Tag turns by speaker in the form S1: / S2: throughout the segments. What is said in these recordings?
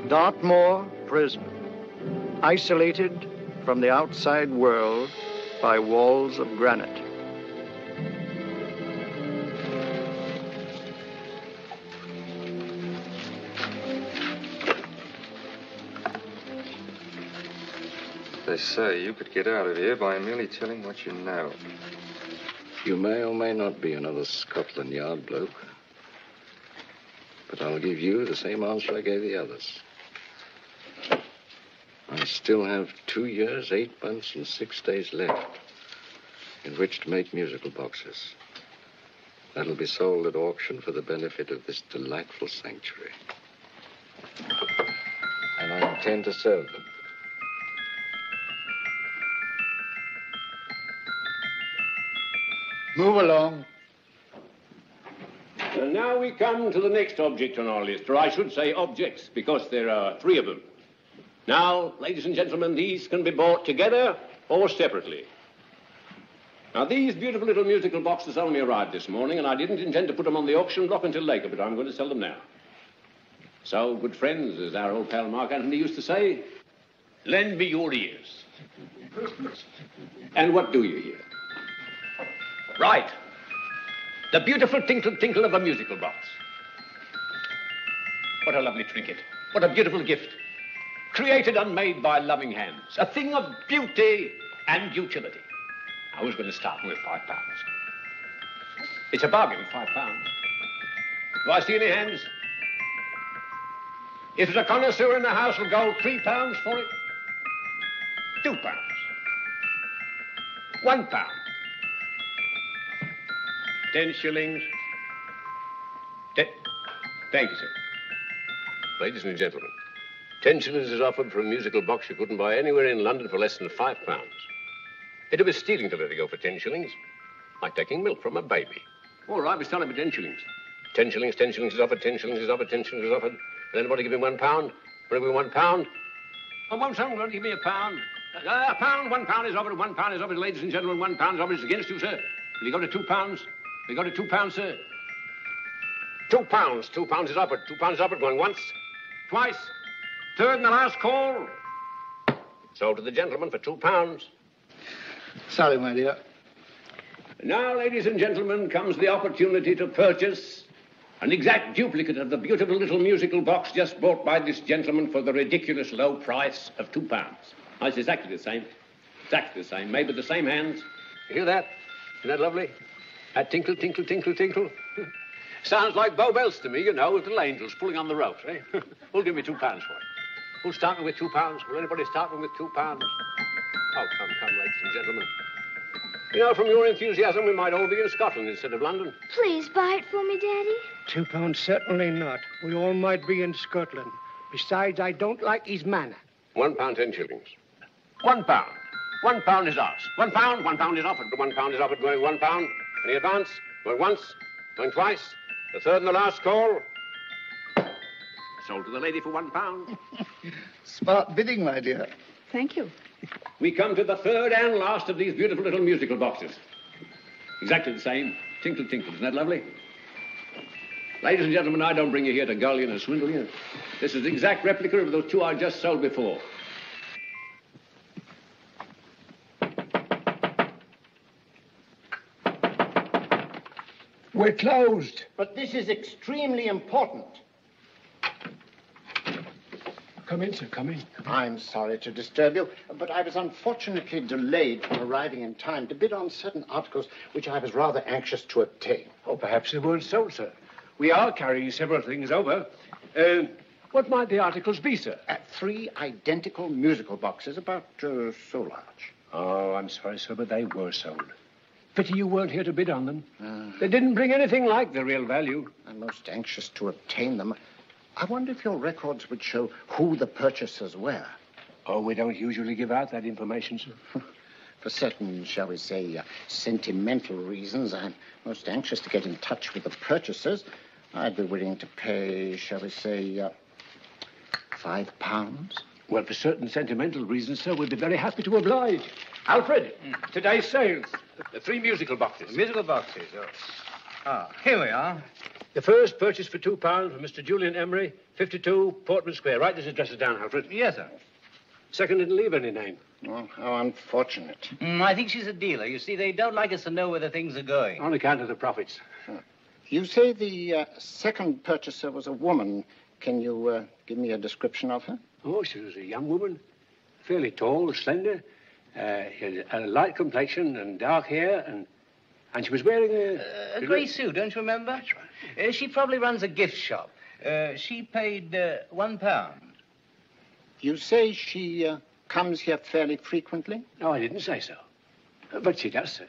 S1: Dartmoor prison, isolated from the outside world by walls of granite.
S2: They say you could get out of here by merely telling what you know.
S3: You may or may not be another Scotland Yard bloke. But I'll give you the same answer I gave the others. I still have 2 years, 8 months, and 6 days left in which to make musical boxes. That'll be sold at auction for the benefit of this delightful sanctuary. And I intend to serve them.
S1: Move along.
S4: And now we come to the next object on our list, or I should say objects, because there are 3 of them. Now, ladies and gentlemen, these can be bought together or separately. Now, these beautiful little musical boxes only arrived this morning, and I didn't intend to put them on the auction block until later, but I'm going to sell them now. So, good friends, as our old pal Mark Antony used to say, lend me your ears. And what do you hear? Right. The beautiful tinkle tinkle of a musical box. What a lovely trinket. What a beautiful gift. Created and made by loving hands. A thing of beauty and utility. I was going to start with £5. It's a bargain, £5. Do I see any hands? If there's a connoisseur in the house, will go £3 for it. £2. £1. 10 shillings. Thank you, sir. Ladies and gentlemen, 10 shillings is offered for a musical box you couldn't buy anywhere in London for less than £5. It'd be stealing to let it go for 10 shillings. Like taking milk from a baby. All right, we're selling for 10 shillings. 10 shillings, 10 shillings is offered, 10 shillings is offered, 10 shillings is offered. Will anybody give me £1? Will I give me £1? Oh, won't someone give me £1? A pound, £1 is offered, £1 is offered, ladies and gentlemen, £1 is offered. It's against you, sir. Will you go to £2? We got it £2, sir. £2. £2 is offered. £2 is offered. Going once, twice, third and the last call. Sold to the gentleman for £2.
S1: Sorry, my dear.
S4: Now, ladies and gentlemen, comes the opportunity to purchase an exact duplicate of the beautiful little musical box just bought by this gentleman for the ridiculous low price of £2. Oh, it's exactly the same. Exactly the same. Made with the same hands. You hear that? Isn't that lovely? That tinkle, tinkle, tinkle, tinkle. Sounds like Bow Bells to me, you know, with little angels pulling on the ropes, eh? Who'll give me £2 for it? Who's starting with £2? Will anybody start with £2? Oh, come, ladies and gentlemen. You know, from your enthusiasm, we might all be in Scotland instead of London.
S5: Please buy it for me, Daddy.
S6: £2, certainly not. We all might be in Scotland. Besides, I don't like his manner.
S4: £1, 10 shillings. £1. £1 is ours. £1 is offered. £1 is offered, going £1. Any advance? Going once, going twice, the third and the last call. Sold to the lady for £1.
S1: Smart bidding, my dear.
S5: Thank you.
S4: We come to the third and last of these beautiful little musical boxes. Exactly the same. Tinkle, tinkle. Isn't that lovely? Ladies and gentlemen, I don't bring you here to gull you and swindle you. This is the exact replica of those 2 I just sold before.
S6: We're closed.
S7: But this is extremely important.
S6: Come in, sir, come in.
S7: I'm sorry to disturb you, but I was unfortunately delayed from arriving in time to bid on certain articles which I was rather anxious to obtain.
S6: Oh, perhaps they weren't sold, sir. We are carrying several things over. What might the articles be, sir?
S7: 3 identical musical boxes, about so large.
S6: Oh, I'm sorry, sir, but they were sold. Pity you weren't here to bid on them. They didn't bring anything like the real value.
S7: I'm most anxious to obtain them. I wonder if your records would show who the purchasers were.
S6: Oh, we don't usually give out that information, sir.
S7: For certain, shall we say, sentimental reasons, I'm most anxious to get in touch with the purchasers. I'd be willing to pay, shall we say, £5.
S6: Well, for certain sentimental reasons, sir, we'd be very happy to oblige. Alfred, today's sales. The 3 musical boxes.
S1: Musical boxes, here we are.
S6: The first purchase for £2 from Mr. Julian Emery, 52 Portman Square. Write these addresses down, Alfred.
S8: Yes, sir.
S6: Second didn't leave any name.
S7: Oh, how unfortunate.
S8: I think she's a dealer. You see, they don't like us to know where the things are going.
S6: On account of the profits.
S7: You say the second purchaser was a woman. Can you give me a description of her?
S6: Oh, she was a young woman. Fairly tall, slender. Had a light complexion and dark hair, and she was wearing
S8: a grey suit, don't you remember?
S6: That's right.
S8: She probably runs a gift shop. She paid £1.
S7: You say she comes here fairly frequently?
S6: No, I didn't say so. But she does, sir.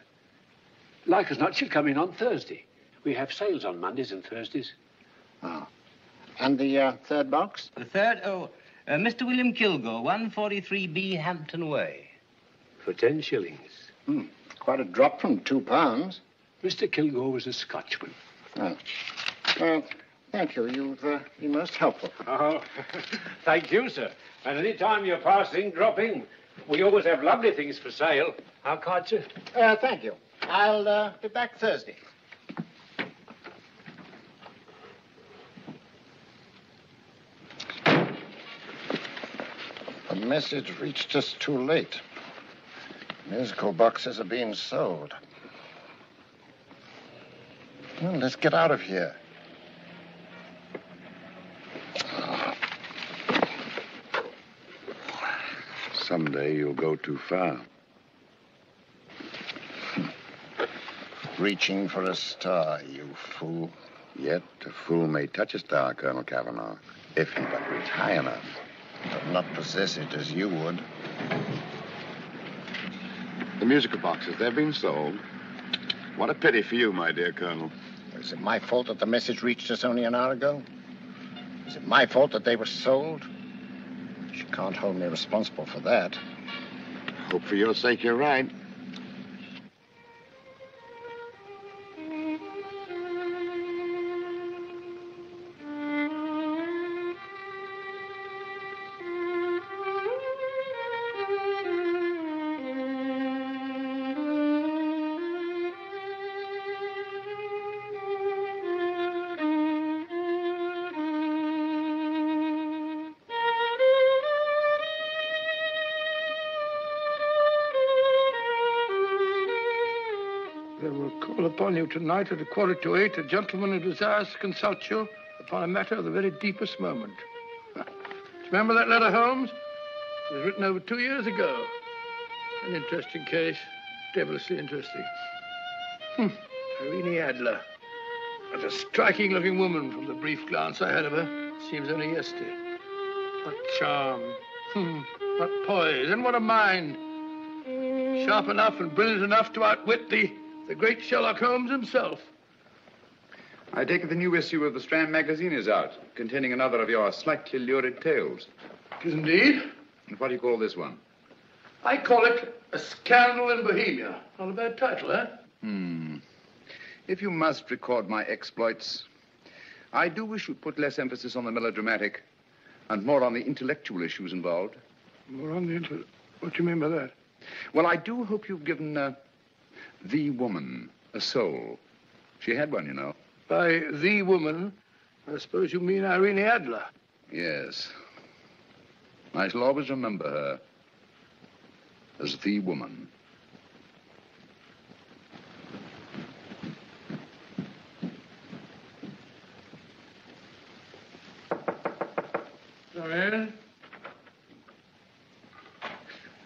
S6: Like as not, she'll come in on Thursday. We have sales on Mondays and Thursdays.
S7: Oh. And the third box?
S8: The third? Mr. William Kilgore, 143B Hampton Way.
S6: For 10 shillings.
S7: Quite a drop from £2.
S6: Mr. Kilgore was a Scotchman.
S7: Oh. Well, thank you. You've been most helpful.
S6: Oh, thank you, sir. And any time you're passing, drop in. We always have lovely things for sale. How kind, sir?
S7: Thank you. I'll be back Thursday. The message reached us too late. Musical boxes are being sold. Well, let's get out of here.
S3: Someday you'll go too far.
S7: Reaching for a star, you fool.
S3: Yet a fool may touch a star, Colonel Cavanaugh, if he but reach high enough.
S7: But not possess it as you would.
S3: The musical boxes, they've been sold. What a pity for you, my dear Colonel.
S7: Is it my fault that the message reached us only an hour ago? Is it my fault that they were sold? You can't hold me responsible for that.
S3: Hope for your sake you're right.
S9: Upon you tonight at 7:45, a gentleman who desires to consult you upon a matter of the very deepest moment. Do you remember that letter, Holmes? It was written over 2 years ago. An interesting case. Devilishly interesting. Irene Adler. What a striking-looking woman from the brief glance I had of her. Seems only yesterday. What charm. What poise. And what a mind. Sharp enough and brilliant enough to outwit the great Sherlock Holmes himself.
S10: I take it the new issue of the Strand magazine is out, containing another of your slightly lurid tales.
S9: It is indeed.
S10: And what do you call this one?
S9: I call it A Scandal in Bohemia. Not a bad title, eh?
S10: If you must record my exploits, I do wish you'd put less emphasis on the melodramatic and more on the intellectual issues involved.
S9: More on the What do you mean by that?
S10: Well, I do hope you've given the woman a soul. She had one, you know.
S9: By the woman, I suppose you mean Irene Adler.
S10: Yes. I shall always remember her as the woman.
S9: Come in.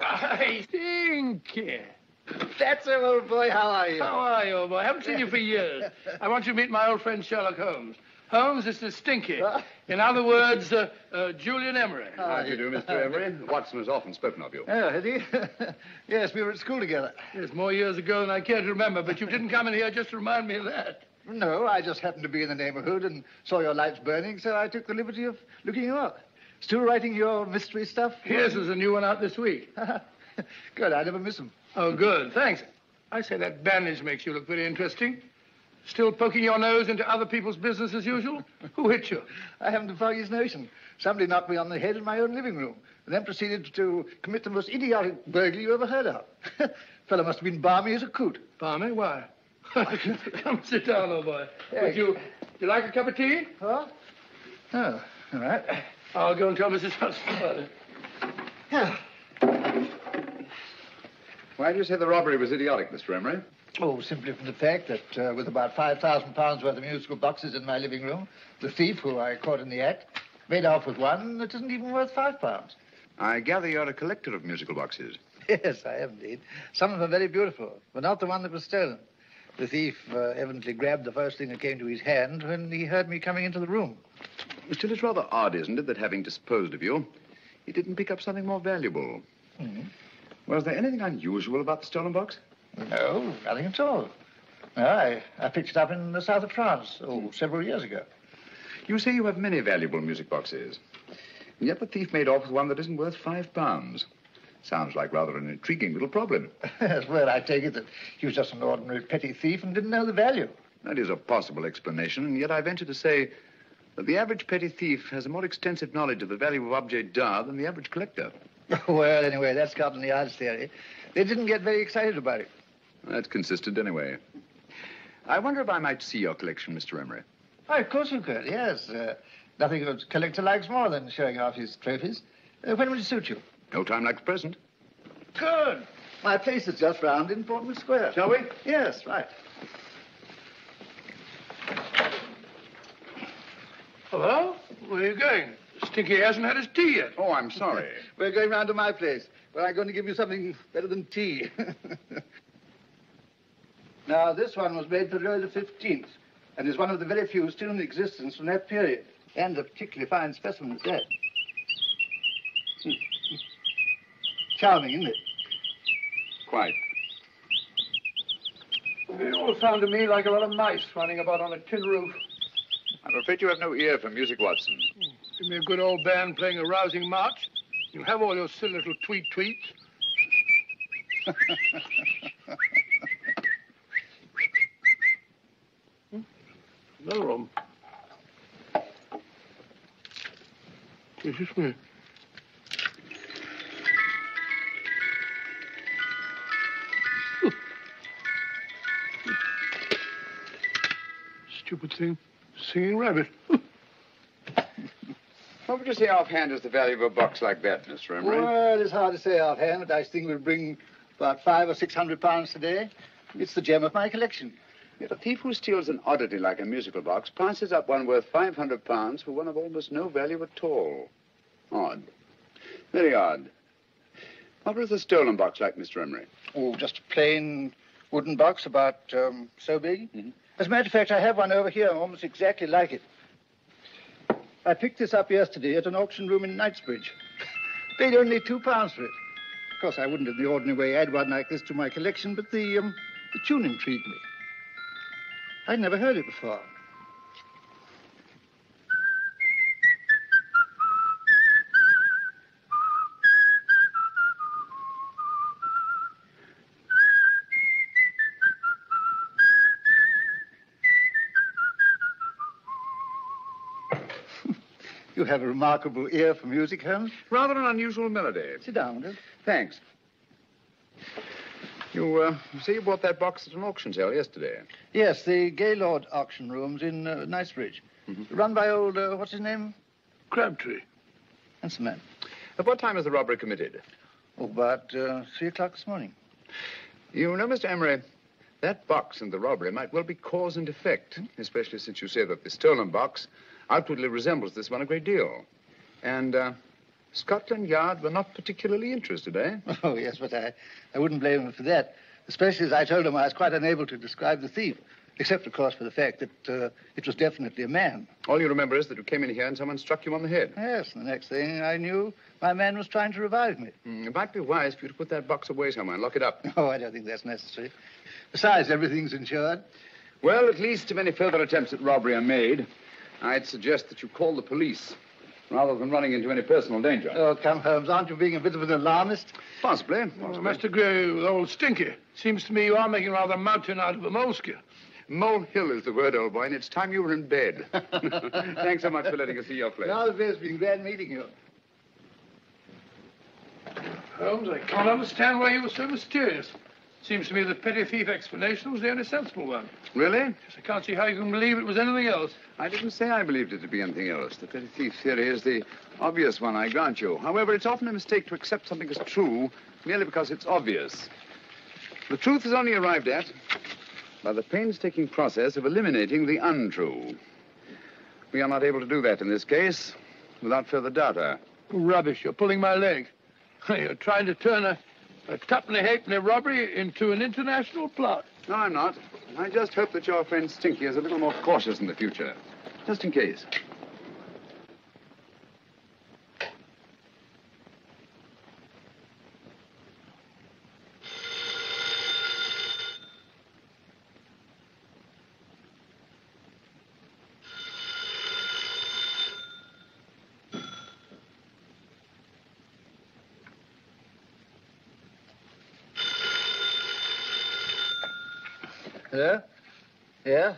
S9: Hi, Stinky.
S7: That's him, old boy. How are you?
S9: How are you, old boy? I haven't seen you for years. I want you to meet my old friend Sherlock Holmes. Holmes, this is Stinky. In other words, Julian Emery.
S10: How do you do, Mr. Emery? Watson has often spoken of you.
S11: Oh, has he? Yes, we were at school together.
S9: Yes, more years ago than I care to remember, but you didn't come in here just to remind me of that.
S11: No, I just happened to be in the neighborhood and saw your lights burning, so I took the liberty of looking you up. Still writing your mystery stuff?
S9: Yes, there's a new one out this week.
S11: Good, I never miss them.
S9: Oh, good, thanks. I say that bandage makes you look very interesting. Still poking your nose into other people's business as usual? Who hit you?
S11: I haven't the foggiest notion. Somebody knocked me on the head in my own living room and then proceeded to commit the most idiotic burglary you ever heard of. Fellow must have been balmy as a coot.
S9: Balmy? Why? Come sit down, old boy. You like a cup of tea?
S11: Oh? Oh, all right.
S9: I'll go and tell Mrs. Hudson about it.
S11: Yeah.
S10: Why do you say the robbery was idiotic, Mr. Emery?
S11: Oh, simply from the fact that with about £5,000 worth of musical boxes in my living room, the thief, who I caught in the act, made off with one that isn't even worth £5.
S10: I gather you're a collector of musical boxes.
S11: Yes, I am indeed. Some of them are very beautiful, but not the one that was stolen. The thief evidently grabbed the first thing that came to his hand when he heard me coming into the room.
S10: Still, it's rather odd, isn't it, that having disposed of you, he didn't pick up something more valuable.
S11: Mm-hmm.
S10: Was there anything unusual about the stolen box?
S11: No, nothing at all. No, I picked it up in the south of France, several years ago.
S10: You say you have many valuable music boxes, and yet the thief made off with one that isn't worth £5. Sounds like rather an intriguing little problem.
S11: Yes, well, I take it that he was just an ordinary petty thief and didn't know the value.
S10: That is a possible explanation, and yet I venture to say that the average petty thief has a more extensive knowledge of the value of objets d'art than the average collector.
S11: Well, anyway, that's Scotland Yard's theory. They didn't get very excited about it.
S10: That's consistent anyway. I wonder if I might see your collection, Mr. Emery.
S11: Oh, of course you could, yes. Nothing a collector likes more than showing off his trophies. When will it suit you?
S10: No time like the present.
S11: Good. My place is just round in Portman Square.
S10: Shall we?
S11: Yes, right.
S9: Hello? Where are you going? Stinky hasn't had his tea yet.
S10: Oh, I'm sorry.
S11: We're going round to my place, where I'm going to give you something better than tea. Now, this one was made for Louis XV, and is one of the very few still in existence from that period. And a particularly fine specimen at that. Charming, isn't it?
S10: Quite.
S9: They all sound to me like a lot of mice running about on a tin roof.
S10: I'm afraid you have no ear for music, Watson.
S9: Give me a good old band playing a rousing march. You'll have all your silly little tweets. Another room. This is me. Stupid thing. Singing rabbit.
S10: What would you say offhand is the value of a box like that, Mr. Emery?
S11: Well, it's hard to say offhand, but I think we'll bring about £500 or £600 today. It's the gem of my collection.
S10: Yet a thief who steals an oddity like a musical box passes up one worth £500 for one of almost no value at all. Odd. Very odd. What was the stolen box like, Mr. Emery?
S11: Oh, just a plain wooden box about so big. Mm-hmm. As a matter of fact, I have one over here almost exactly like it. I picked this up yesterday at an auction room in Knightsbridge. Paid only £2 for it. Of course, I wouldn't in the ordinary way add one like this to my collection, but the tune intrigued me. I'd never heard it before. You have a remarkable ear for music, Holmes.
S10: Rather an unusual melody.
S11: Sit down, will you?
S10: Thanks. You say you bought that box at an auction sale yesterday?
S11: Yes, the Gaylord auction rooms in Knightsbridge. Mm-hmm. Run by old, what's his name?
S9: Crabtree.
S11: Handsome man.
S10: At what time was the robbery committed?
S11: Oh, about 3 o'clock this morning.
S10: You know, Mr. Emery, that box and the robbery might well be cause and effect, especially since you say that the stolen box outwardly resembles this one a great deal. And Scotland Yard were not particularly interested, eh?
S11: Oh, yes, but I wouldn't blame them for that, especially as I told them I was quite unable to describe the thief, except, of course, for the fact that it was definitely a man.
S10: All you remember is that you came in here and someone struck you on the head.
S11: Yes, and the next thing I knew, my man was trying to revive me.
S10: It might be wise for you to put that box away somewhere and lock it up.
S11: Oh, I don't think that's necessary. Besides, everything's insured.
S10: Well, at least if any further attempts at robbery are made, I'd suggest that you call the police, rather than running into any personal danger.
S11: Oh, come, Holmes, aren't you being a bit of an alarmist?
S10: Possibly.
S9: Well, I must agree with old Stinky. Seems to me you are making rather a mountain out of a molehill.
S10: Molehill is the word, old boy, and it's time you were in bed. Thanks so much for letting us see your place.
S11: Now, it's been glad meeting you.
S9: Holmes, I can't understand why you were so mysterious. Seems to me the petty thief explanation was the only sensible one.
S10: Really?
S9: Yes, I can't see how you can believe it was anything else.
S10: I didn't say I believed it to be anything else. The petty thief theory is the obvious one, I grant you. However, it's often a mistake to accept something as true merely because it's obvious. The truth is only arrived at by the painstaking process of eliminating the untrue. We are not able to do that in this case without further data.
S9: Rubbish. You're pulling my leg. You're trying to turn a tuppenny halfpenny robbery into an international plot.
S10: No, I'm not. I just hope that your friend Stinky is a little more cautious in the future. Just in case.
S11: Hello? Yeah?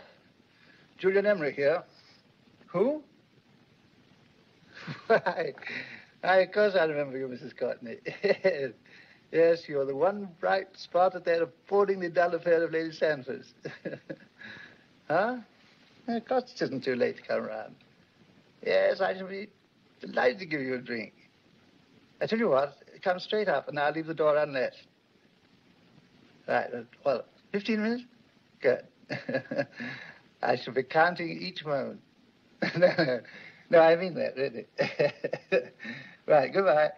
S11: Julian Emery here. Who? Why, of course I remember you, Mrs. Courtney. Yes, you're the one bright spot at that appallingly dull affair of Lady Sanford's. Huh? Of course it isn't too late to come around. Yes, I shall be delighted to give you a drink. I tell you what, come straight up and I'll leave the door unlatched. Right, well, 15 minutes? Good. I shall be counting each moment. No, I mean that, really. Right, goodbye.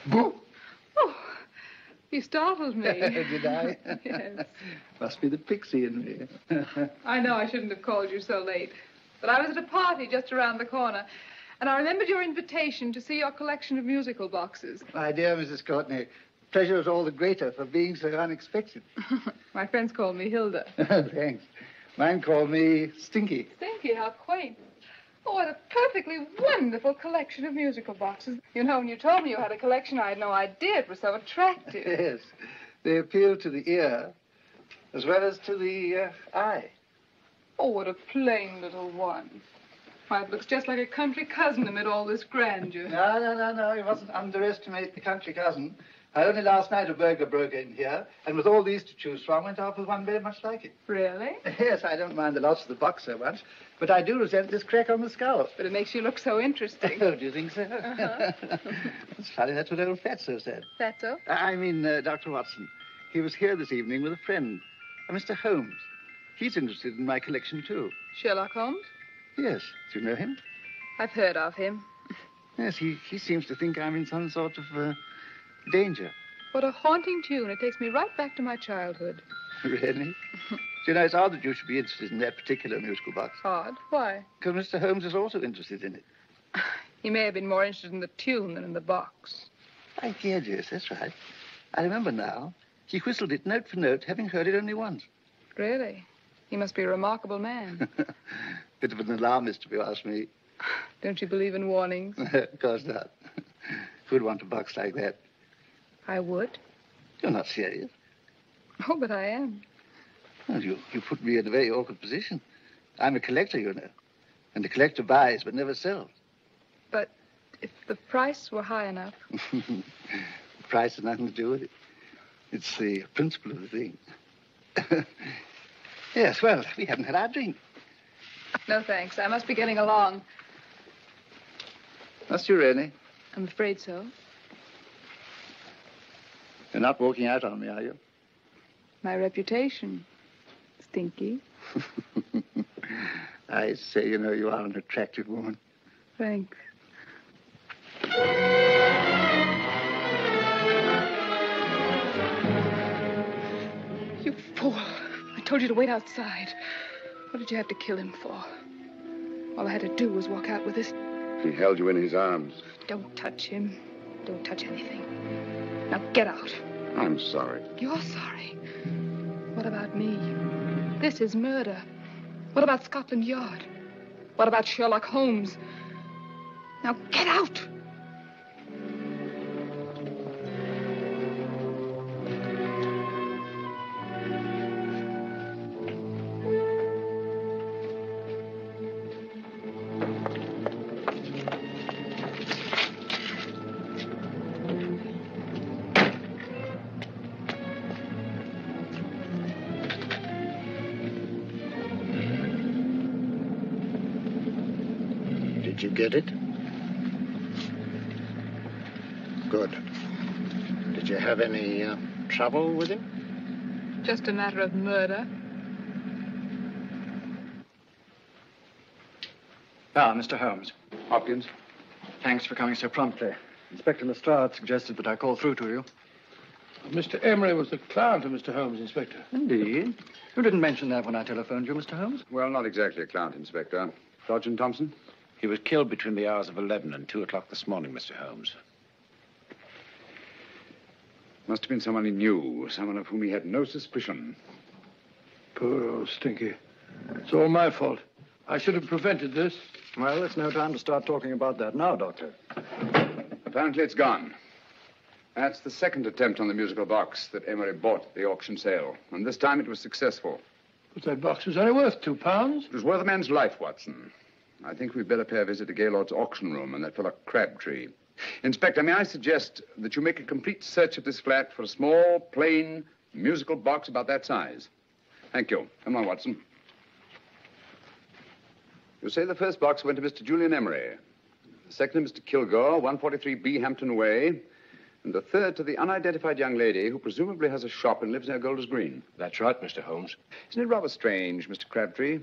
S9: Boo!
S12: You startled me.
S11: Did I?
S12: Yes.
S11: Must be the pixie in me.
S12: I know I shouldn't have called you so late. But I was at a party just around the corner, and I remembered your invitation to see your collection of musical boxes.
S11: My dear Mrs. Courtney, pleasure is all the greater for being so unexpected.
S12: My friends call me Hilda.
S11: Thanks. Mine call me Stinky.
S12: Stinky, how quaint. Oh, what a perfectly wonderful collection of musical boxes. You know, when you told me you had a collection, I had no idea it was so attractive.
S11: Yes. They appeal to the ear as well as to the eye.
S12: Oh, what a plain little one. Why, it looks just like a country cousin amid all this grandeur.
S11: No. You mustn't underestimate the country cousin. Only last night a burglar broke in here, and with all these to choose from, went off with one very much like it.
S12: Really?
S11: Yes, I don't mind the loss of the box so much, but I do resent this crack on the skull.
S12: But it makes you look so interesting.
S11: Oh, do you think so?
S12: Uh-huh.
S11: It's funny, that's what old Fatso said.
S12: Fatso?
S11: I mean, Dr. Watson. He was here this evening with a friend, a Mr. Holmes. He's interested in my collection, too.
S12: Sherlock Holmes?
S11: Yes. Do you know him?
S12: I've heard of him.
S11: Yes, he seems to think I'm in some sort of danger.
S12: What a haunting tune. It takes me right back to my childhood.
S11: Really? You know, it's odd that you should be interested in that particular musical box.
S12: Odd? Why?
S11: Because Mr. Holmes is also interested in it.
S12: He may have been more interested in the tune than in the box.
S11: My dear, yes, that's right. I remember now. He whistled it note for note, having heard it only once.
S12: Really? He must be a remarkable man.
S11: Bit of an alarmist, if you ask me.
S12: Don't you believe in warnings?
S11: Of course not. Who'd want a box like that?
S12: I would.
S11: You're not serious.
S12: Oh, but I am.
S11: Well, you put me in a very awkward position. I'm a collector, you know. And the collector buys but never sells.
S12: But if the price were high enough...
S11: The price has nothing to do with it. It's the principle of the thing. Yes, well, we haven't had our drink.
S12: No, thanks. I must be getting along.
S11: Must you really?
S12: I'm afraid so.
S11: You're not walking out on me, are you?
S12: My reputation. Stinky.
S11: I say, you know, you are an attractive woman.
S12: Thanks. You fool. I told you to wait outside. What did you have to kill him for? All I had to do was walk out with this.
S10: He held you in his arms.
S12: Don't touch him. Don't touch anything. Now get out.
S10: I'm sorry.
S12: You're sorry. What about me? This is murder. What about Scotland Yard? What about Sherlock Holmes? Now get out!
S7: Did you get it? Good. Did you have any trouble with him?
S12: Just a matter of murder.
S1: Ah, Mr. Holmes.
S10: Hopkins.
S1: Thanks for coming so promptly. Inspector Lestrade suggested that I call through to you.
S9: Mr. Emery was the client of Mr. Holmes, Inspector.
S1: Indeed. You didn't mention that when I telephoned you, Mr. Holmes.
S10: Well, not exactly a client, Inspector. Sergeant Thompson?
S13: He was killed between the hours of 11 and 2 o'clock this morning, Mr. Holmes.
S10: Must have been someone he knew, someone of whom he had no suspicion.
S9: Poor old Stinky. It's all my fault. I should have prevented this.
S1: Well, it's no time to start talking about that now, Doctor.
S10: Apparently it's gone. That's the second attempt on the musical box that Emery bought at the auction sale. And this time it was successful.
S9: But that box was only worth £2.
S10: It was worth a man's life, Watson. I think we'd better pay a visit to Gaylord's auction room and that fellow Crabtree. Inspector, may I suggest that you make a complete search of this flat for a small, plain, musical box about that size? Thank you. Come on, Watson. You say the first box went to Mr. Julian Emery. The second to Mr. Kilgore, 143B Hampton Way. And the third to the unidentified young lady who presumably has a shop and lives near Golders Green.
S4: That's right, Mr. Holmes.
S10: Isn't it rather strange, Mr. Crabtree,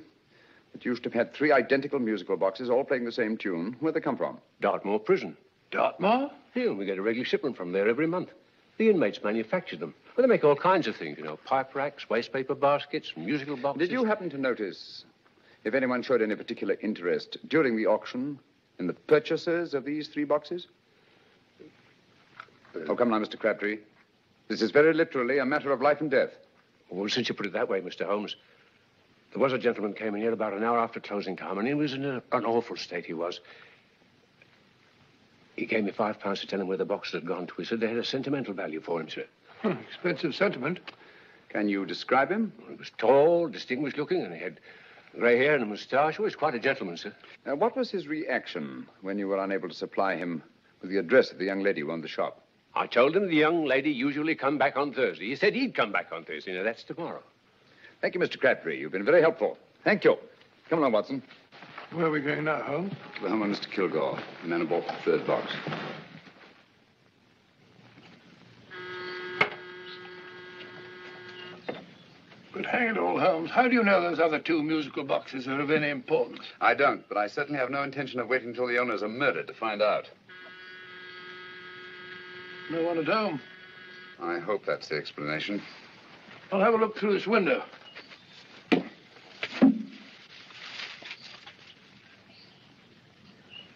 S10: that you should have had 3 identical musical boxes all playing the same tune? Where'd they come from?
S4: Dartmoor Prison.
S9: Dartmoor?
S4: Yeah, we get a regular shipment from there every month. The inmates manufacture them. Well, they make all kinds of things, you know, pipe racks, waste paper baskets, musical boxes.
S10: Did you happen to notice if anyone showed any particular interest during the auction in the purchasers of these 3 boxes? Oh, come now, Mr. Crabtree. This is very literally a matter of life and death.
S4: Well, since you put it that way, Mr. Holmes, there was a gentleman came in here about an hour after closing time, and he was in an awful state, he was. He gave me £5 to tell him where the boxes had gone to. He said they had a sentimental value for him, sir.
S9: Expensive sentiment.
S10: Can you describe him?
S4: He was tall, distinguished looking, and he had grey hair and a moustache. He was quite a gentleman, sir.
S10: What was his reaction when you were unable to supply him with the address of the young lady who owned the shop?
S4: I told him the young lady usually come back on Thursday. He said he'd come back on Thursday. Now, that's tomorrow.
S10: Thank you, Mr. Crabtree. You've been very helpful. Thank you. Come along, Watson.
S9: Where are we going now, Holmes?
S10: To the home of Mr. Kilgore, the man who bought the 3rd box.
S9: But hang it all, Holmes, how do you know those other 2 musical boxes are of any importance?
S10: I don't, but I certainly have no intention of waiting until the owners are murdered to find out.
S9: No one at home.
S10: I hope that's the explanation.
S9: I'll have a look through this window.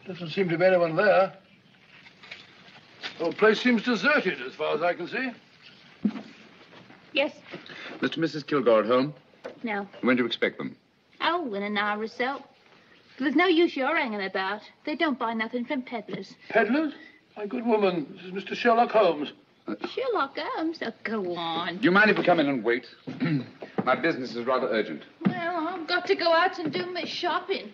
S9: Doesn't seem to be anyone there. The whole place seems deserted, as far as I can see.
S5: Yes.
S10: Mr. and Mrs. Kilgore at home?
S5: No.
S10: When do you expect them?
S5: Oh, in an hour or so. There's no use your hanging about. They don't buy nothing from peddlers.
S9: Peddlers? My good woman, this is Mr. Sherlock Holmes.
S5: Sherlock Holmes? Oh, go on.
S10: Do you mind if we come in and wait? My business is rather urgent.
S5: Well, I've got to go out and do my shopping.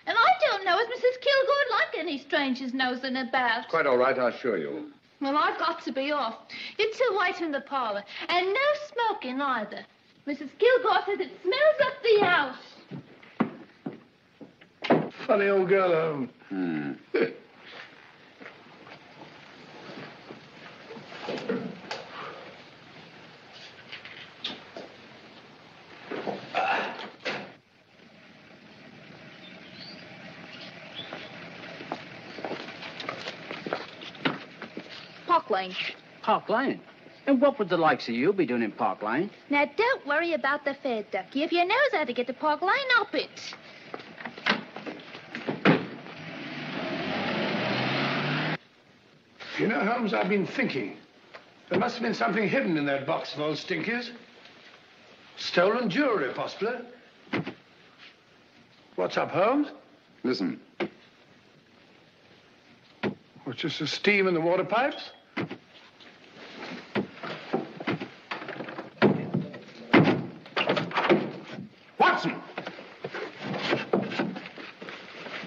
S5: And I don't know if Mrs. Kilgore would like any strangers nosing about.
S10: It's quite all right, I assure you.
S5: Well, I've got to be off. You two wait in the parlor. And no smoking either. Mrs. Kilgore says it smells up the house.
S9: Funny old girl, Holmes.
S5: Park Lane.
S8: Park Lane? And what would the likes of you be doing in Park Lane?
S5: Now, don't worry about the fare, Ducky. If you knows how to get to Park Lane, up it.
S9: You know, Holmes, I've been thinking. There must have been something hidden in that box of old Stinky's. Stolen jewelry, possibly. What's up, Holmes?
S10: Listen.
S9: What's just the steam in the water pipes?
S10: Watson!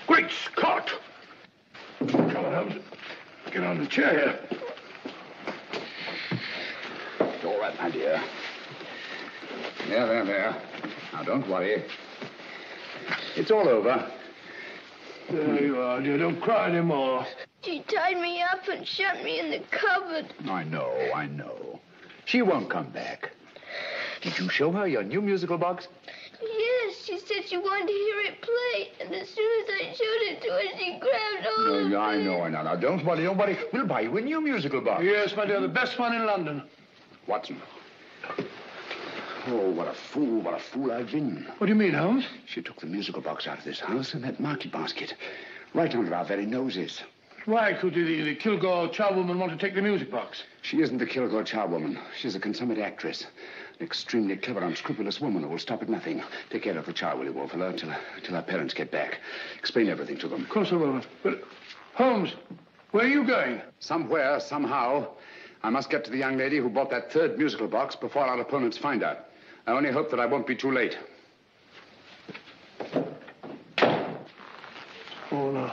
S9: Great Scott! Come on, Holmes. Get on the chair here.
S10: All right, my dear. There. Now, don't worry. It's all over.
S9: There you are, dear. Don't cry anymore.
S5: She tied me up and shut me in the cupboard.
S10: I know. She won't come back. Did you show her your new musical box?
S5: Yes, she said she wanted to hear it play, and as soon as I showed it to her, she grabbed hold of me.
S10: I know. Now, don't worry. We'll buy you a new musical box.
S9: Yes, my dear, the best one in London.
S10: Watson. Oh, what a fool I've been.
S9: What do you mean, Holmes?
S10: She took the musical box out of this house in that market basket, right under our very noses.
S9: Why could the Kilgore Charwoman want to take the music box?
S10: She isn't the Kilgore Charwoman. She's a consummate actress. An extremely clever, unscrupulous woman who will stop at nothing. Take care of the child, will you, Wolfe, till our parents get back. Explain everything to them.
S9: Of course I will. But, Holmes, where are you going?
S10: Somewhere, somehow. I must get to the young lady who bought that third musical box before our opponents find out. I only hope that I won't be too late.
S9: Oh, no.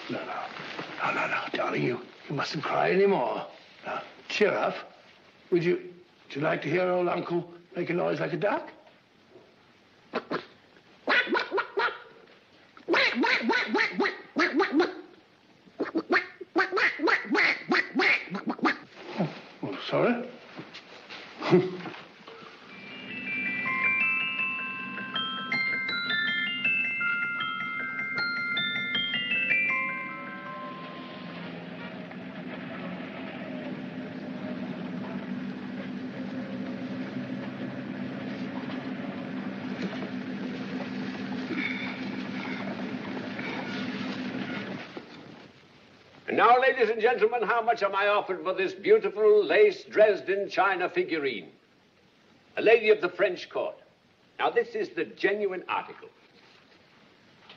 S9: No, darling, you mustn't cry anymore. Now, cheer up. Would you like to hear old Uncle make a noise like a duck? Oh, sorry.
S4: Now, ladies and gentlemen, how much am I offered for this beautiful lace Dresden china figurine? A lady of the French court. Now, this is the genuine article.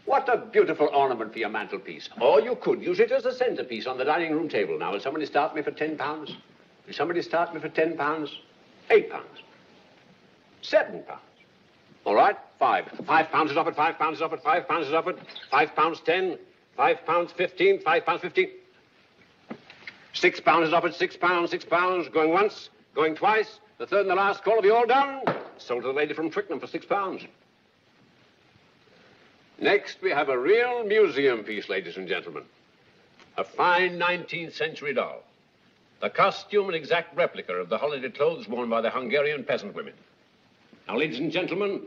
S4: What a beautiful ornament for your mantelpiece. Or you could use it as a centerpiece on the dining room table. Now, will somebody start me for £10? Will somebody start me for £10? £8? £7? All right, £5 is offered, £5 is offered, £5 is offered, £5.10, £5.15, £5.15. £6 is offered, £6, going once, going twice. The third and the last call. Have you all done? Sold to the lady from Twickenham for £6. Next, we have a real museum piece, ladies and gentlemen. A fine 19th century doll. The costume an exact replica of the holiday clothes worn by the Hungarian peasant women. Now, ladies and gentlemen,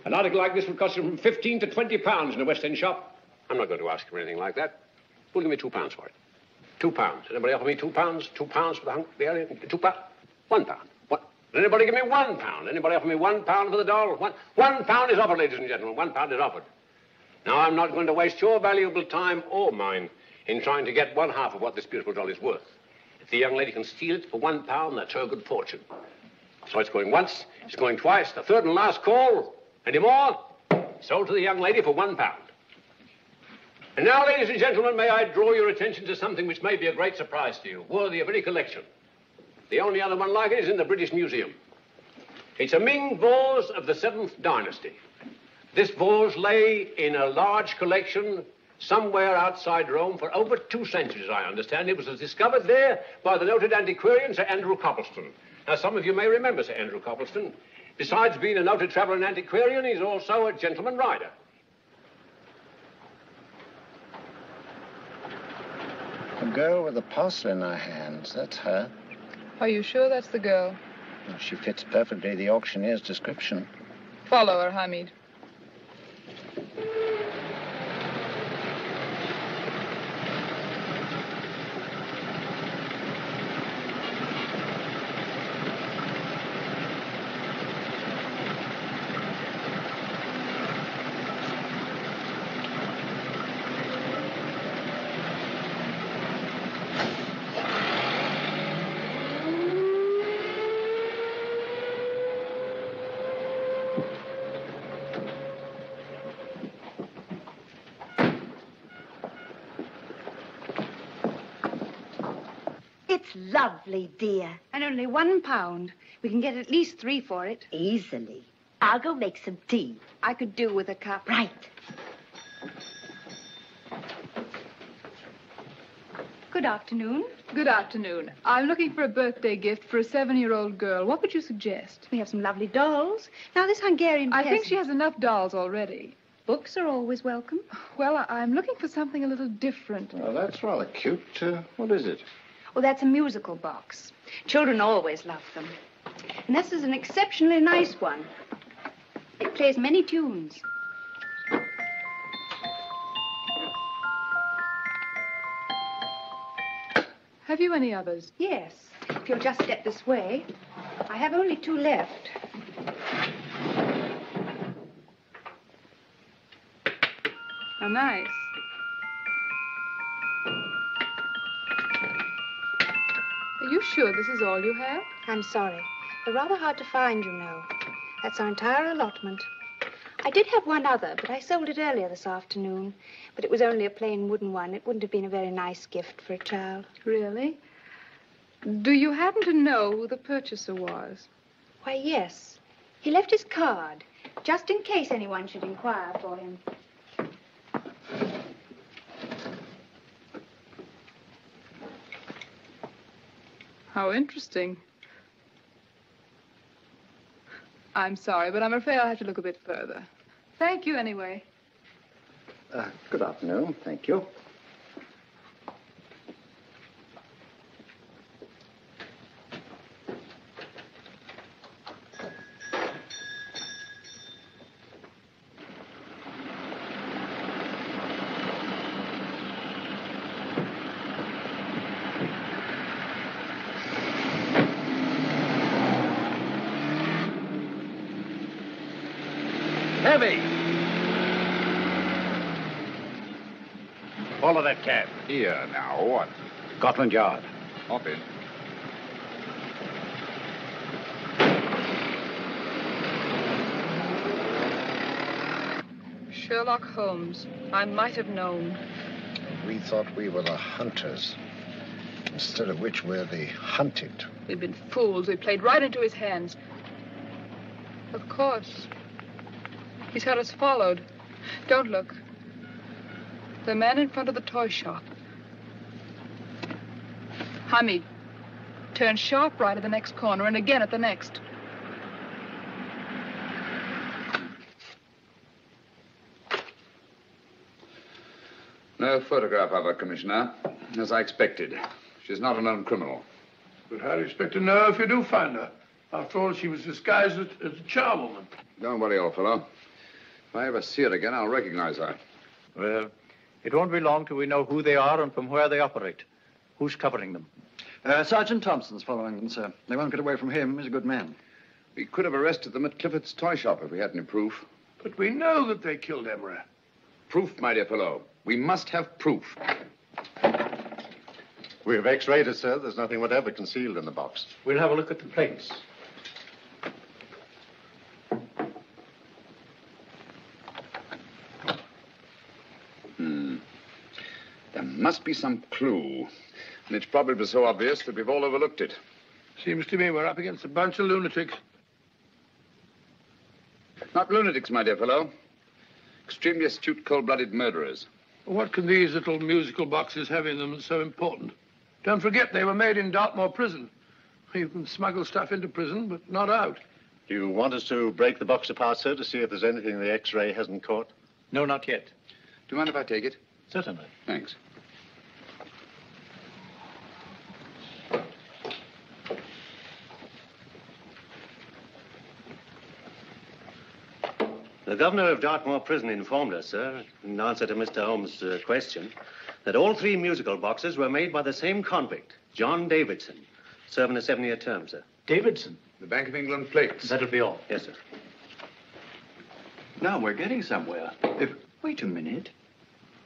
S4: an article like this would cost you from £15 to £20 in a West End shop. I'm not going to ask you for anything like that. Who'll give me £2 for it? £2. Anybody offer me £2? £2 for the Hungarian? £2? £1. What? Anybody give me £1? Anybody offer me £1 for the doll? £1 is offered, ladies and gentlemen. £1 is offered. Now, I'm not going to waste your valuable time or mine in trying to get one half of what this beautiful doll is worth. If the young lady can steal it for £1, that's her good fortune. So it's going once, it's going twice, the third and last call. Any more? Sold to the young lady for £1. And now, ladies and gentlemen, may I draw your attention to something which may be a great surprise to you, worthy of any collection. The only other one like it is in the British Museum. It's a Ming vase of the 7th dynasty. This vase lay in a large collection somewhere outside Rome for over 2 centuries, I understand. It was discovered there by the noted antiquarian, Sir Andrew Coppleston. Now, some of you may remember Sir Andrew Coppleston. Besides being a noted traveler and antiquarian, he's also a gentleman rider.
S7: The girl with the parcel in her hands, that's her.
S12: Are you sure that's the girl?
S7: Well, she fits perfectly the auctioneer's description.
S12: Follow her, Hamid.
S14: Lovely, dear.
S15: And only £1. We can get at least 3 for it.
S14: Easily. I'll go make some tea.
S15: I could do with a cup.
S14: Right.
S15: Good afternoon.
S12: Good afternoon. I'm looking for a birthday gift for a 7-year-old girl. What would you suggest?
S15: We have some lovely dolls. Now, this Hungarian
S12: I
S15: peasant...
S12: think she has enough dolls already.
S15: Books are always welcome.
S12: Well, I'm looking for something a little different.
S7: Well, that's rather cute. What is it?
S15: Oh, that's a musical box. Children always love them. And this is an exceptionally nice one. It plays many tunes.
S12: Have you any others?
S15: Yes. If you'll just step this way. I have only 2 left.
S12: How nice. Are you sure this is all you have?
S15: I'm sorry. They're rather hard to find, you know. That's our entire allotment. I did have one other, but I sold it earlier this afternoon. But it was only a plain wooden one. It wouldn't have been a very nice gift for a child.
S12: Really? Do you happen to know who the purchaser was?
S15: Why, yes. He left his card, just in case anyone should inquire for him.
S12: How interesting. I'm sorry, but I'm afraid I'll have to look a bit further. Thank you, anyway.
S7: Good afternoon. Thank you.
S13: Heavy! Follow that cab.
S10: Here, now, what?
S13: Scotland Yard.
S10: Hop in.
S12: Sherlock Holmes. I might have known.
S7: We thought we were the hunters, instead of which we're the hunted.
S12: We've been fools. We played right into his hands. Of course. He's had us followed. Don't look. The man in front of the toy shop. Hamid. Turn sharp right at the next corner and again at the next.
S10: No photograph of her, Commissioner. As I expected. She's not a known criminal.
S9: But how do you expect to know if you do find her? After all, she was disguised as a charwoman.
S10: Don't worry, old fellow. If I ever see her again, I'll recognize her.
S1: Well, it won't be long till we know who they are and from where they operate. Who's covering them?
S16: Sergeant Thompson's following them, sir. They won't get away from him. He's a good man.
S10: We could have arrested them at Clifford's toy shop if we had any proof.
S9: But we know that they killed Emery.
S10: Proof, my dear fellow. We must have proof.
S17: We've x-rayed it, sir. There's nothing whatever concealed in the box.
S1: We'll have a look at the plates.
S10: There must be some clue. And it's probably so obvious that we've all overlooked it.
S9: Seems to me we're up against a bunch of lunatics.
S10: Not lunatics, my dear fellow. Extremely astute, cold-blooded murderers.
S9: What can these little musical boxes have in them that's so important? Don't forget, they were made in Dartmoor prison. You can smuggle stuff into prison, but not out.
S17: Do you want us to break the box apart, sir, to see if there's anything the x-ray hasn't caught?
S1: No, not yet.
S10: Do you mind if I take it?
S1: Certainly.
S10: Thanks.
S18: The governor of Dartmoor Prison informed us, sir, in answer to Mr. Holmes' question, that all 3 musical boxes were made by the same convict, John Davidson, serving a 7-year term, sir.
S1: Davidson?
S10: The Bank of England plates.
S1: That'll be all.
S18: Yes, sir.
S16: Now we're getting somewhere. Wait a minute.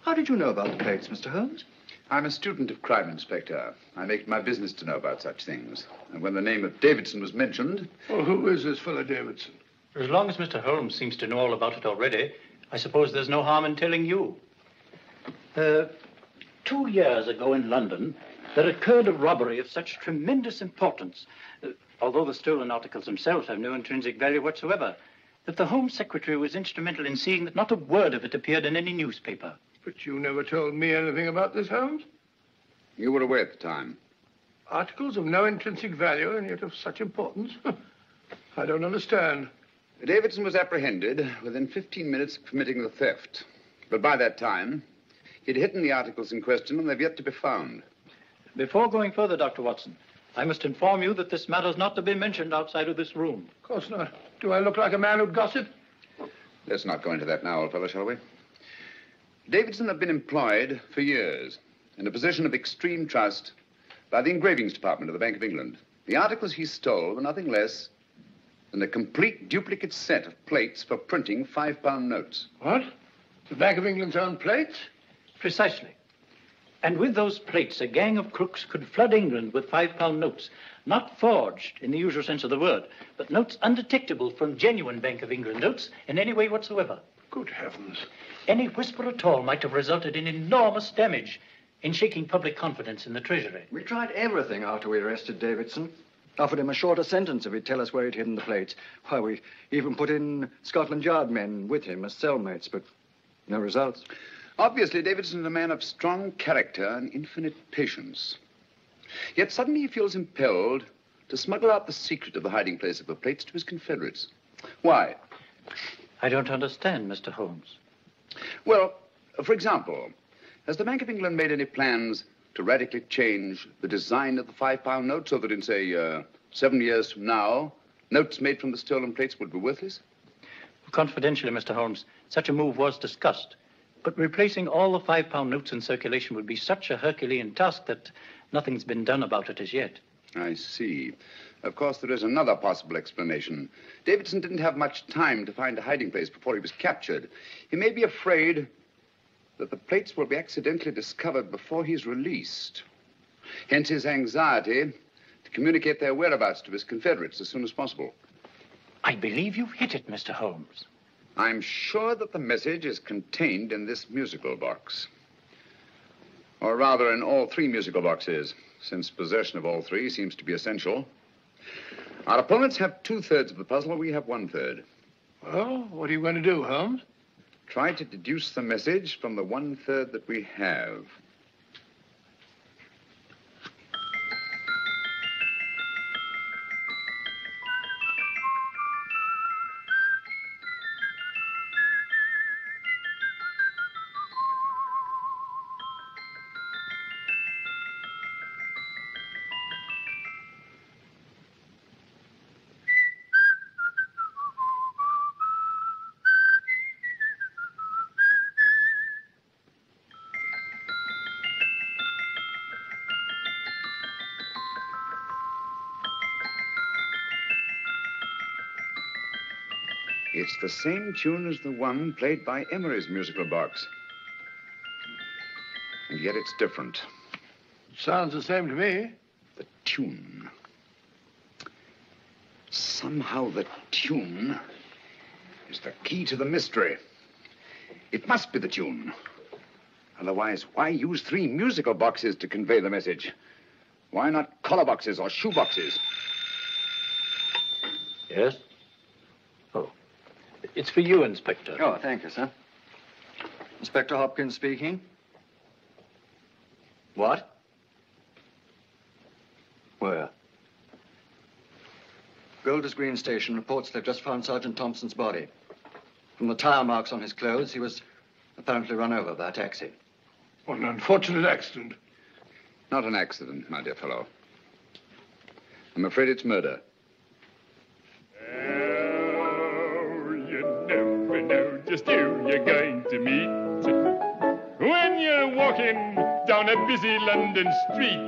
S16: How did you know about the plates, Mr. Holmes?
S10: I'm a student of crime, Inspector. I make it my business to know about such things. And when the name of Davidson was mentioned...
S9: Well, who is this fellow Davidson?
S1: As long as Mr. Holmes seems to know all about it already, I suppose there's no harm in telling you. 2 years ago in London, there occurred a robbery of such tremendous importance, although the stolen articles themselves have no intrinsic value whatsoever, that the Home Secretary was instrumental in seeing that not a word of it appeared in any newspaper.
S9: But you never told me anything about this, Holmes.
S10: You were away at the time.
S9: Articles of no intrinsic value and yet of such importance? I don't understand.
S10: Davidson was apprehended within 15 minutes of committing the theft. But by that time, he'd hidden the articles in question, and they've yet to be found.
S1: Before going further, Dr. Watson, I must inform you that this matter's not to be mentioned outside of this room.
S9: Of course not. Do I look like a man who'd gossip?
S10: Let's not go into that now, old fellow, shall we? Davidson had been employed for years in a position of extreme trust by the engravings department of the Bank of England. The articles he stole were nothing less than a complete duplicate set of plates for printing £5 notes.
S9: What? The Bank of England's own plates?
S1: Precisely. And with those plates, a gang of crooks could flood England with £5 notes, not forged in the usual sense of the word, but notes undetectable from genuine Bank of England notes in any way whatsoever.
S9: Good heavens.
S1: Any whisper at all might have resulted in enormous damage in shaking public confidence in the Treasury.
S16: We tried everything after we arrested Davidson. Offered him a shorter sentence if he'd tell us where he'd hidden the plates. Why, we even put in Scotland Yard men with him as cellmates, but no results.
S10: Obviously, Davidson is a man of strong character and infinite patience. Yet suddenly he feels impelled to smuggle out the secret of the hiding place of the plates to his confederates. Why?
S1: I don't understand, Mr. Holmes.
S10: Well, for example, has the Bank of England made any plans to radically change the design of the £5 note so that in, say, 7 years from now, notes made from the stolen plates would be worthless?
S1: Confidentially, Mr. Holmes, such a move was discussed. But replacing all the £5 notes in circulation would be such a Herculean task that nothing's been done about it as yet.
S10: I see. Of course, there is another possible explanation. Davidson didn't have much time to find a hiding place before he was captured. He may be afraid that the plates will be accidentally discovered before he's released. Hence his anxiety to communicate their whereabouts to his confederates as soon as possible.
S1: I believe you've hit it, Mr. Holmes.
S10: I'm sure that the message is contained in this musical box. Or rather, in all 3 musical boxes, since possession of all 3 seems to be essential. Our opponents have 2/3 of the puzzle, we have 1/3.
S9: Well, what are you going to do, Holmes?
S10: Try to deduce the message from the 1/3 that we have. It's the same tune as the one played by Emery's musical box. And yet it's different.
S9: Sounds the same to me.
S10: The tune. Somehow the tune is the key to the mystery. It must be the tune. Otherwise, why use 3 musical boxes to convey the message? Why not collar boxes or shoe boxes?
S1: Yes? Oh. It's for you, Inspector.
S16: Oh, thank you, sir. Inspector Hopkins speaking. What? Where? Golders Green Station reports they've just found Sergeant Thompson's body. From the tire marks on his clothes, he was apparently run over by a taxi.
S9: What an unfortunate accident.
S10: Not an accident, my dear fellow. I'm afraid it's murder.
S19: Never know just who you're going to meet when you're walking down a busy London street.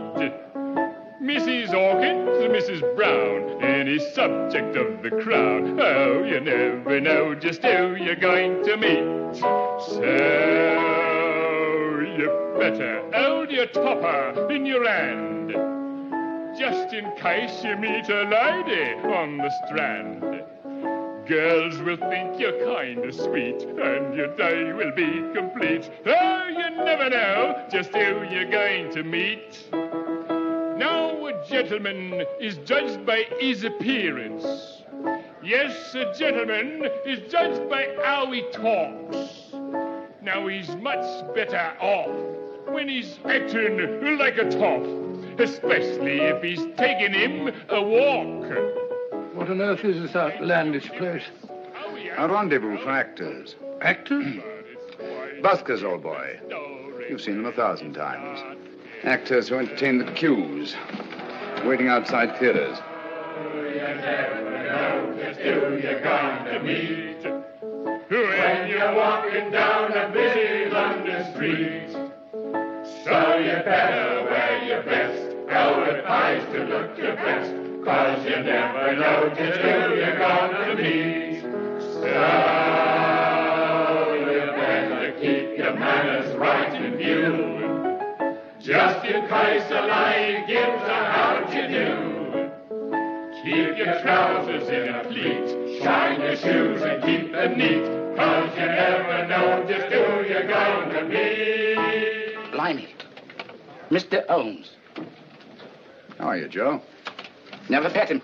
S19: Mrs. Hawkins, Mrs. Brown, any subject of the crowd. Oh, you never know just who you're going to meet. So you better hold your topper in your hand, just in case you meet a lady on the Strand. Girls will think you're kind of sweet, and your day will be complete. Oh, you never know just who you're going to meet. Now, a gentleman is judged by his appearance. Yes, a gentleman is judged by how he talks. Now, he's much better off when he's acting like a toff, especially if he's taking him a walk.
S9: What on earth is this outlandish place?
S10: A rendezvous for actors.
S9: Actors?
S10: Buskers, old boy. You've seen them 1,000 times. Actors who entertain the queues, waiting outside theaters.
S19: Who you're going to meet when you're walking down a busy London street. So you better wear your best, go advised to look your best, 'cause you never know just who you're going to meet. So you better keep your manners right in view, just in case a lie gives a how'd you do. Keep your trousers in a pleat, shine your shoes and keep them neat, 'cause you never know just who you're going to meet.
S20: Blimey. Mr. Holmes.
S10: How are you, Joe?
S20: Never met him.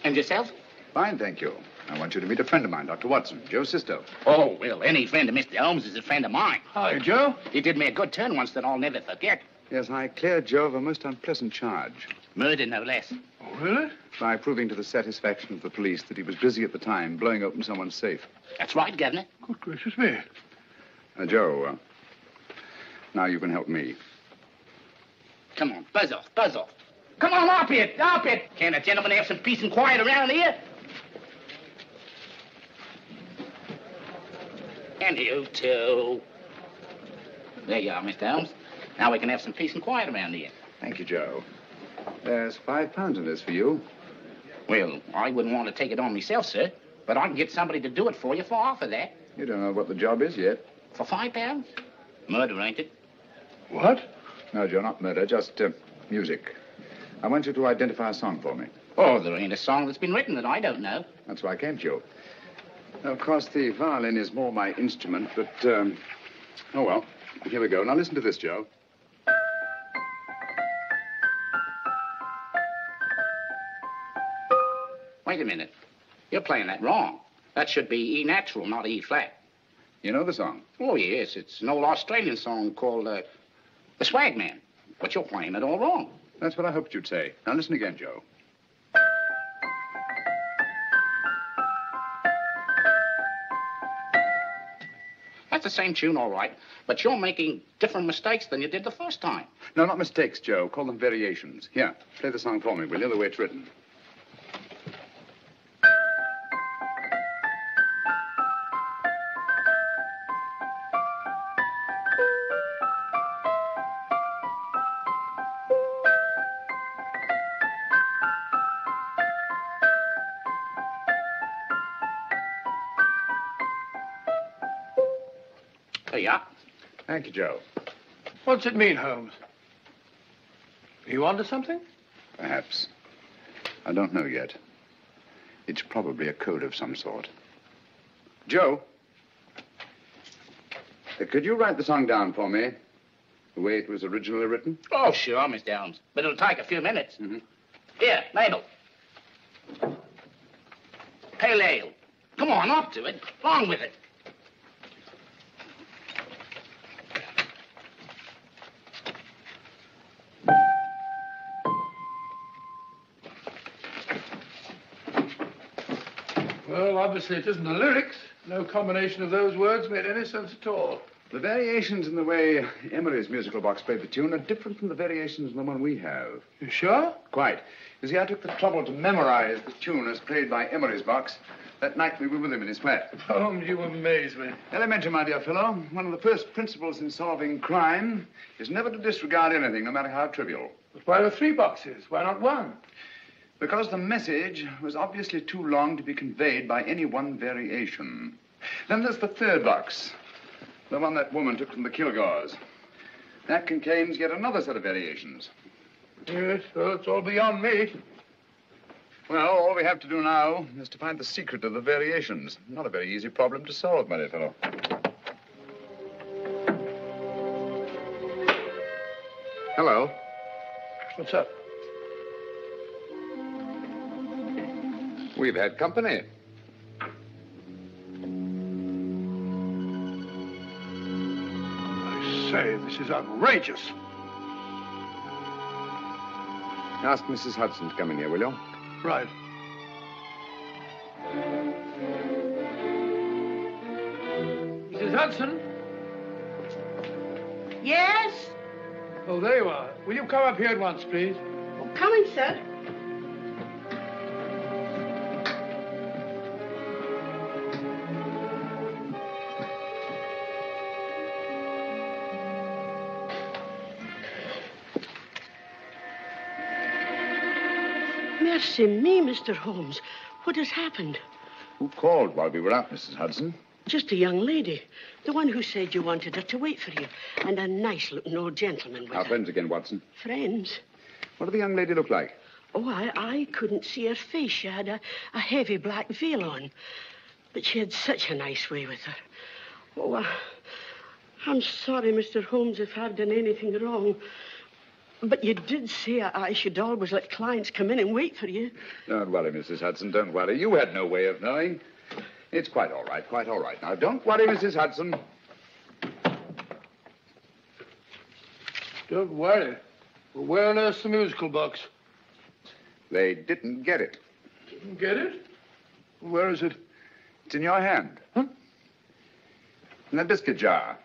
S20: And yourself?
S10: Fine, thank you. I want you to meet a friend of mine, Dr. Watson, Joe's sister.
S20: Oh, well, any friend of Mr. Holmes is a friend of mine.
S10: Hi, Joe.
S20: He did me a good turn once that I'll never forget.
S10: Yes, I cleared Joe of a most unpleasant charge.
S20: Murder, no less.
S10: Oh, really? By proving to the satisfaction of the police that he was busy at the time blowing open someone's safe.
S20: That's right, Governor.
S9: Good gracious me.
S10: Joe, now you can help me.
S20: Come on, buzz off, buzz off. Come on, up it, up it. Can't a gentleman have some peace and quiet around here? And you, too. There you are, Mr. Holmes. Now we can have some peace and quiet around here.
S10: Thank you, Joe. There's £5 in this for you.
S20: Well, I wouldn't want to take it on myself, sir. But I can get somebody to do it for you for half of that.
S10: You don't know what the job is yet.
S20: For £5? Murder, ain't it?
S10: What? No, Joe, not murder, just music. I want you to identify a song for me.
S20: Oh, there ain't a song that's been written that I don't know.
S10: That's why I came to you. Of course, the violin is more my instrument, but, oh, well, here we go. Now, listen to this, Joe.
S20: Wait a minute. You're playing that wrong. That should be E natural, not E flat.
S10: You know the song?
S20: Oh, yes. It's an old Australian song called, The Swag Man. But you're playing it all wrong.
S10: That's what I hoped you'd say. Now, listen again, Joe.
S20: That's the same tune, all right. But you're making different mistakes than you did the first time.
S10: No, not mistakes, Joe. Call them variations. Here, play the song for me, will you, the way it's written.
S20: Yeah.
S10: Thank you, Joe.
S9: What's it mean, Holmes? Are you onto something?
S10: Perhaps. I don't know yet. It's probably a code of some sort. Joe, could you write the song down for me, the way it was originally written?
S20: Oh, sure, Mr. Holmes. But it'll take a few minutes.
S10: Mm-hmm.
S20: Here, Mabel. Pale ale. Come on, up to it. Along with it.
S9: Well, obviously it isn't the lyrics. No combination of those words made any sense at all.
S10: The variations in the way Emery's musical box played the tune are different from the variations in the one we have.
S9: You sure?
S10: Quite. You see, I took the trouble to memorize the tune as played by Emery's box that night we were with him in his flat.
S9: Holmes, you amaze me.
S10: Elementary, my dear fellow. One of the first principles in solving crime is never to disregard anything, no matter how trivial.
S9: But why were 3 boxes? Why not 1?
S10: Because the message was obviously too long to be conveyed by any one variation. Then there's the 3rd box, the one that woman took from the Kilgores. That contains yet another set of variations.
S9: Yes, well, it's all beyond me.
S10: Well, all we have to do now is to find the secret of the variations. Not a very easy problem to solve, my dear fellow. Hello.
S9: What's up?
S10: We've had company.
S9: I say, this is outrageous.
S10: Ask Mrs. Hudson to come in here, will you?
S9: Right. Hudson?
S21: Yes?
S9: Oh, there you are. Will you come up here at once, please?
S21: Oh, coming, sir. Mercy me, Mr. Holmes. What has happened?
S10: Who called while we were out, Mrs. Hudson?
S21: Just a young lady. The one who said you wanted her to wait for you. And a nice-looking old gentleman with
S10: Our
S21: her.
S10: friends again, Watson.
S21: Friends?
S10: What did the young lady look like?
S21: Oh, I couldn't see her face. She had a heavy black veil on. But she had such a nice way with her. Oh, I'm sorry, Mr. Holmes, if I've done anything wrong. But you did say I should always let clients come in and wait for you.
S10: Don't worry, Mrs. Hudson, don't worry. You had no way of knowing. It's quite all right, quite all right. Now, don't worry, Mrs. Hudson.
S9: Don't worry. Well, where on earth's the musical box?
S10: They didn't get it.
S9: Didn't get it? Where is it?
S10: It's in your hand.
S9: Huh?
S10: In that biscuit jar.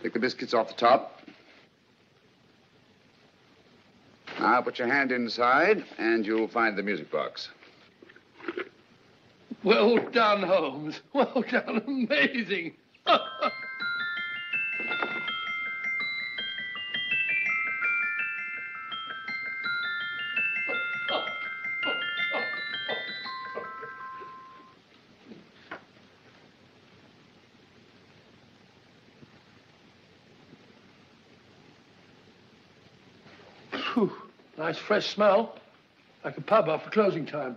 S10: Take the biscuits off the top. Now, put your hand inside, and you'll find the music box.
S9: Well done, Holmes. Well done. Amazing. Phew. Nice fresh smell. Like a pub after closing time.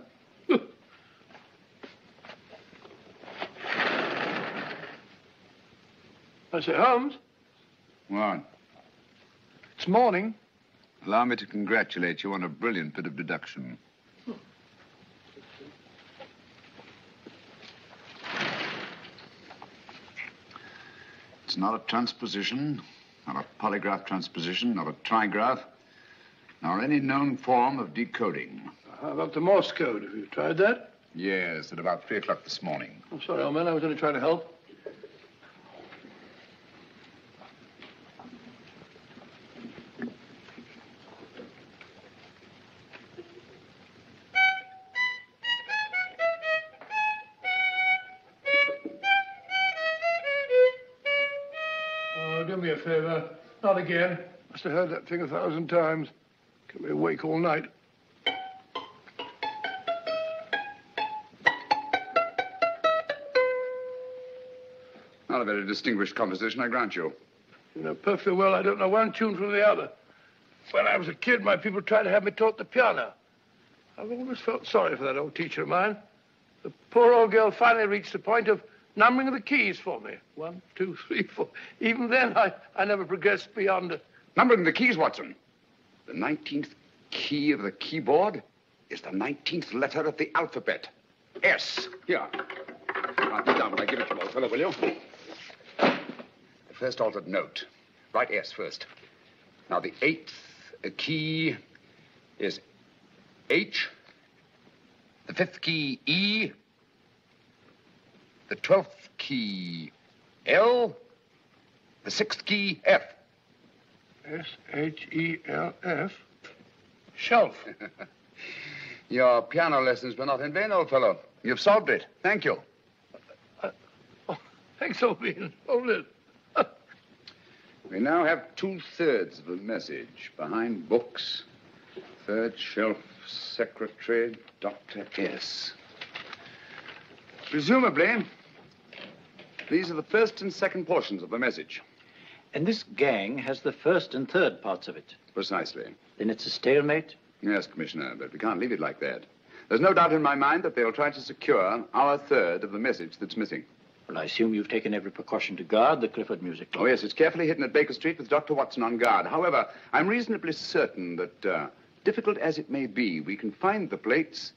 S9: I say, Holmes?
S10: What?
S9: It's morning.
S10: Allow me to congratulate you on a brilliant bit of deduction. It's not a transposition, not a polygraph transposition, not a trigraph, nor any known form of decoding.
S9: How about the Morse code? Have you tried that?
S10: Yes, at about 3 o'clock this morning.
S9: I'm sorry, old man. I was only trying to help. Oh, do me a favor. Not again. Must have heard that thing 1,000 times. Kept me awake all night.
S10: Not a very distinguished composition, I grant you.
S9: You know perfectly well I don't know one tune from the other. When I was a kid, my people tried to have me taught the piano. I've always felt sorry for that old teacher of mine. The poor old girl finally reached the point of numbering the keys for me. 1, 2, 3, 4. Even then, I never progressed beyond it.
S10: Numbering the keys, Watson. The 19th key of the keyboard is the 19th letter of the alphabet. S. Here. Write it down when I give it to you, old fellow, will you? The first altered note. Write S first. Now, the 8th key is H. The 5th key, E. The 12th key, L. The 6th key, F.
S9: S-H-E-L-F. Shelf.
S10: Your piano lessons were not in vain, old fellow. You've solved it. Thank you.
S9: Thanks, old man. Hold it.
S10: We now have 2/3 of a message. Behind books, 3rd shelf, secretary, Dr. S. Presumably, these are the first and second portions of the message.
S1: And this gang has the first and third parts of it.
S10: Precisely.
S1: Then it's a stalemate?
S10: Yes, Commissioner, but we can't leave it like that. There's no doubt in my mind that they'll try to secure our third of the message that's missing.
S1: Well, I assume you've taken every precaution to guard the Clifford music.
S10: Oh, yes, it's carefully hidden at Baker Street with Dr. Watson on guard. However, I'm reasonably certain that, difficult as it may be, we can find the plates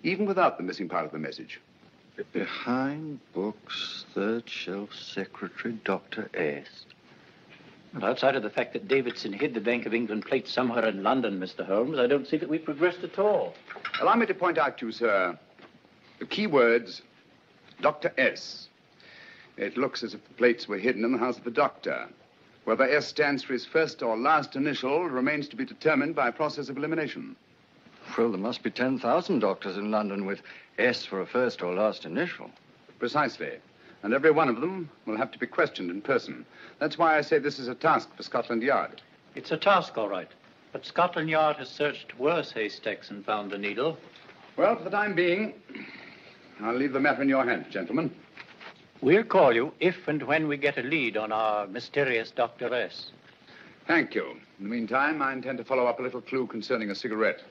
S10: even without the missing part of the message.
S3: Behind books, 3rd shelf, secretary, Dr. S.
S1: Well, outside of the fact that Davidson hid the Bank of England plates somewhere in London, Mr. Holmes, I don't see that we've progressed at all.
S10: Allow me to point out to you, sir, the key words Dr. S. It looks as if the plates were hidden in the house of the doctor. Whether S stands for his first or last initial remains to be determined by a process of elimination.
S16: Well, there must be 10,000 doctors in London with S for a first or last initial.
S10: Precisely. And every one of them will have to be questioned in person. That's why I say this is a task for Scotland Yard.
S1: It's a task, all right. But Scotland Yard has searched worse haystacks and found the needle.
S10: Well, for the time being, I'll leave the matter in your hands, gentlemen.
S1: We'll call you if and when we get a lead on our mysterious Dr. S.
S10: Thank you. In the meantime, I intend to follow up a little clue concerning a cigarette.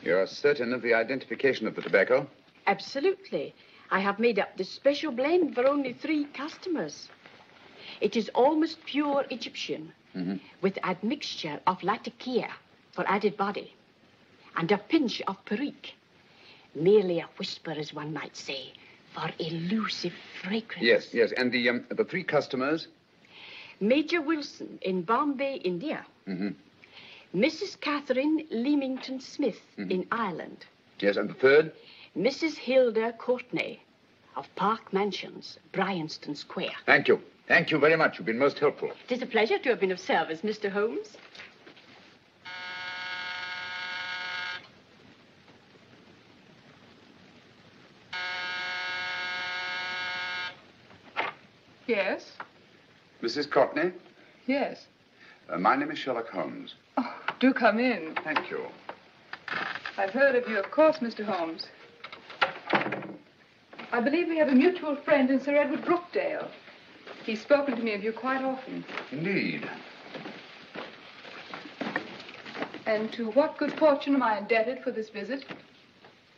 S10: You're certain of the identification of the tobacco?
S21: Absolutely. I have made up this special blend for only 3 customers. It is almost pure Egyptian, with admixture of latakia for added body, and a pinch of perique. Merely a whisper, as one might say, for elusive fragrance.
S10: Yes. And the 3 customers?
S21: Major Wilson in Bombay, India. Mrs. Catherine Leamington Smith in Ireland.
S10: Yes, and the 3rd?
S21: Mrs. Hilda Courtney of Park Mansions, Bryanston Square.
S10: Thank you. Thank you very much. You've been most helpful.
S21: It is a pleasure to have been of service, Mr. Holmes.
S12: Yes?
S10: Mrs. Courtney?
S12: Yes.
S10: My name is Sherlock Holmes.
S12: Oh, do come in.
S10: Thank you.
S12: I've heard of you, of course, Mr. Holmes. I believe we have a mutual friend in Sir Edward Brookdale. He's spoken to me of you quite often.
S10: Indeed.
S12: And to what good fortune am I indebted for this visit?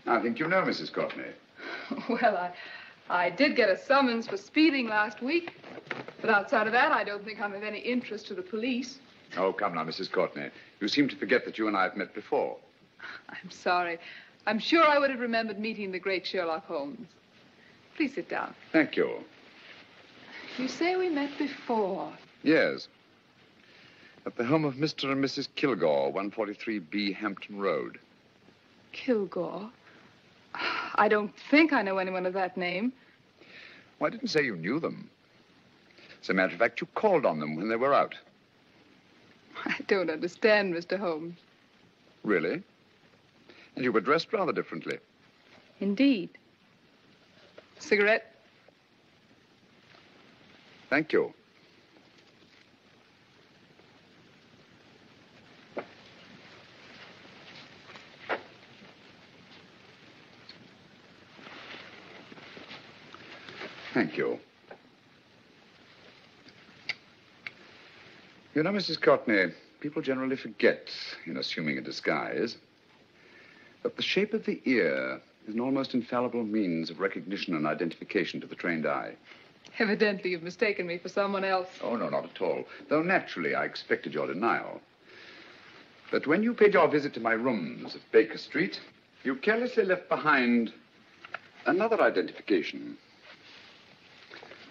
S10: I think you know Mrs. Courtney.
S12: Well, I did get a summons for speeding last week. But outside of that, I don't think I'm of any interest to the police.
S10: Oh, come now, Mrs. Courtney. You seem to forget that you and I have met before.
S12: I'm sorry. I'm sure I would have remembered meeting the great Sherlock Holmes. Please sit down.
S10: Thank you.
S12: You say we met before.
S10: Yes. At the home of Mr. and Mrs. Kilgore, 143B Hampton Road.
S12: Kilgore? I don't think I know anyone of that name.
S10: Well, I didn't say you knew them. As a matter of fact, you called on them when they were out.
S12: I don't understand, Mr. Holmes.
S10: Really? And you were dressed rather differently.
S12: Indeed. Cigarette?
S10: Thank you. Thank you. You know, Mrs. Courtney, people generally forget, in assuming a disguise, that the shape of the ear is an almost infallible means of recognition and identification to the trained eye.
S12: Evidently, you've mistaken me for someone else.
S10: Oh, no, not at all. Though naturally, I expected your denial. But when you paid your visit to my rooms at Baker Street, you carelessly left behind another identification.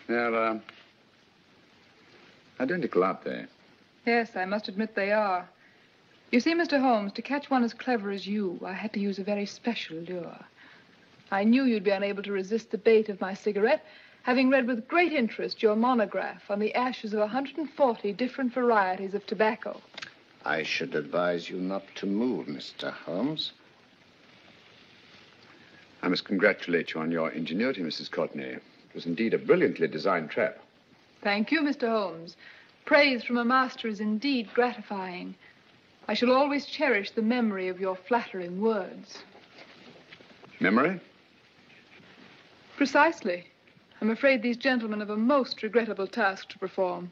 S10: They're, identical, aren't they?
S12: Yes, I must admit they are. You see, Mr. Holmes, to catch one as clever as you, I had to use a very special lure. I knew you'd be unable to resist the bait of my cigarette, having read with great interest your monograph on the ashes of 140 different varieties of tobacco.
S7: I should advise you not to move, Mr. Holmes.
S10: I must congratulate you on your ingenuity, Mrs. Courtney. It was indeed a brilliantly designed trap.
S12: Thank you, Mr. Holmes. Praise from a master is indeed gratifying. I shall always cherish the memory of your flattering words.
S10: Memory?
S12: Precisely. I'm afraid these gentlemen have a most regrettable task to perform.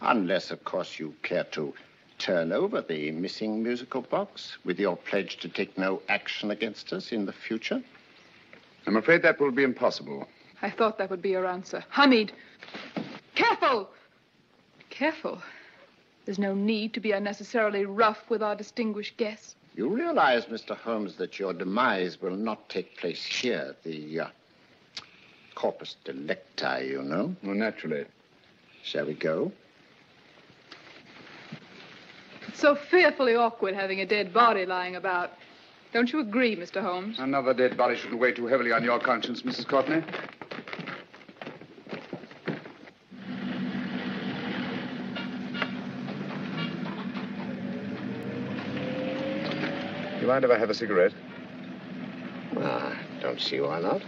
S7: Unless, of course, you care to turn over the missing musical box with your pledge to take no action against us in the future.
S10: I'm afraid that will be impossible.
S12: I thought that would be your answer. Hamid! Careful! Careful. There's no need to be unnecessarily rough with our distinguished guests.
S7: You realize, Mr. Holmes, that your demise will not take place here. The corpus delicti, you know.
S10: Oh, naturally.
S7: Shall we go?
S12: It's so fearfully awkward having a dead body lying about. Don't you agree, Mr. Holmes?
S10: Another dead body shouldn't weigh too heavily on your conscience, Mrs. Courtney. You mind if I have a cigarette?
S7: Ah, don't see why not.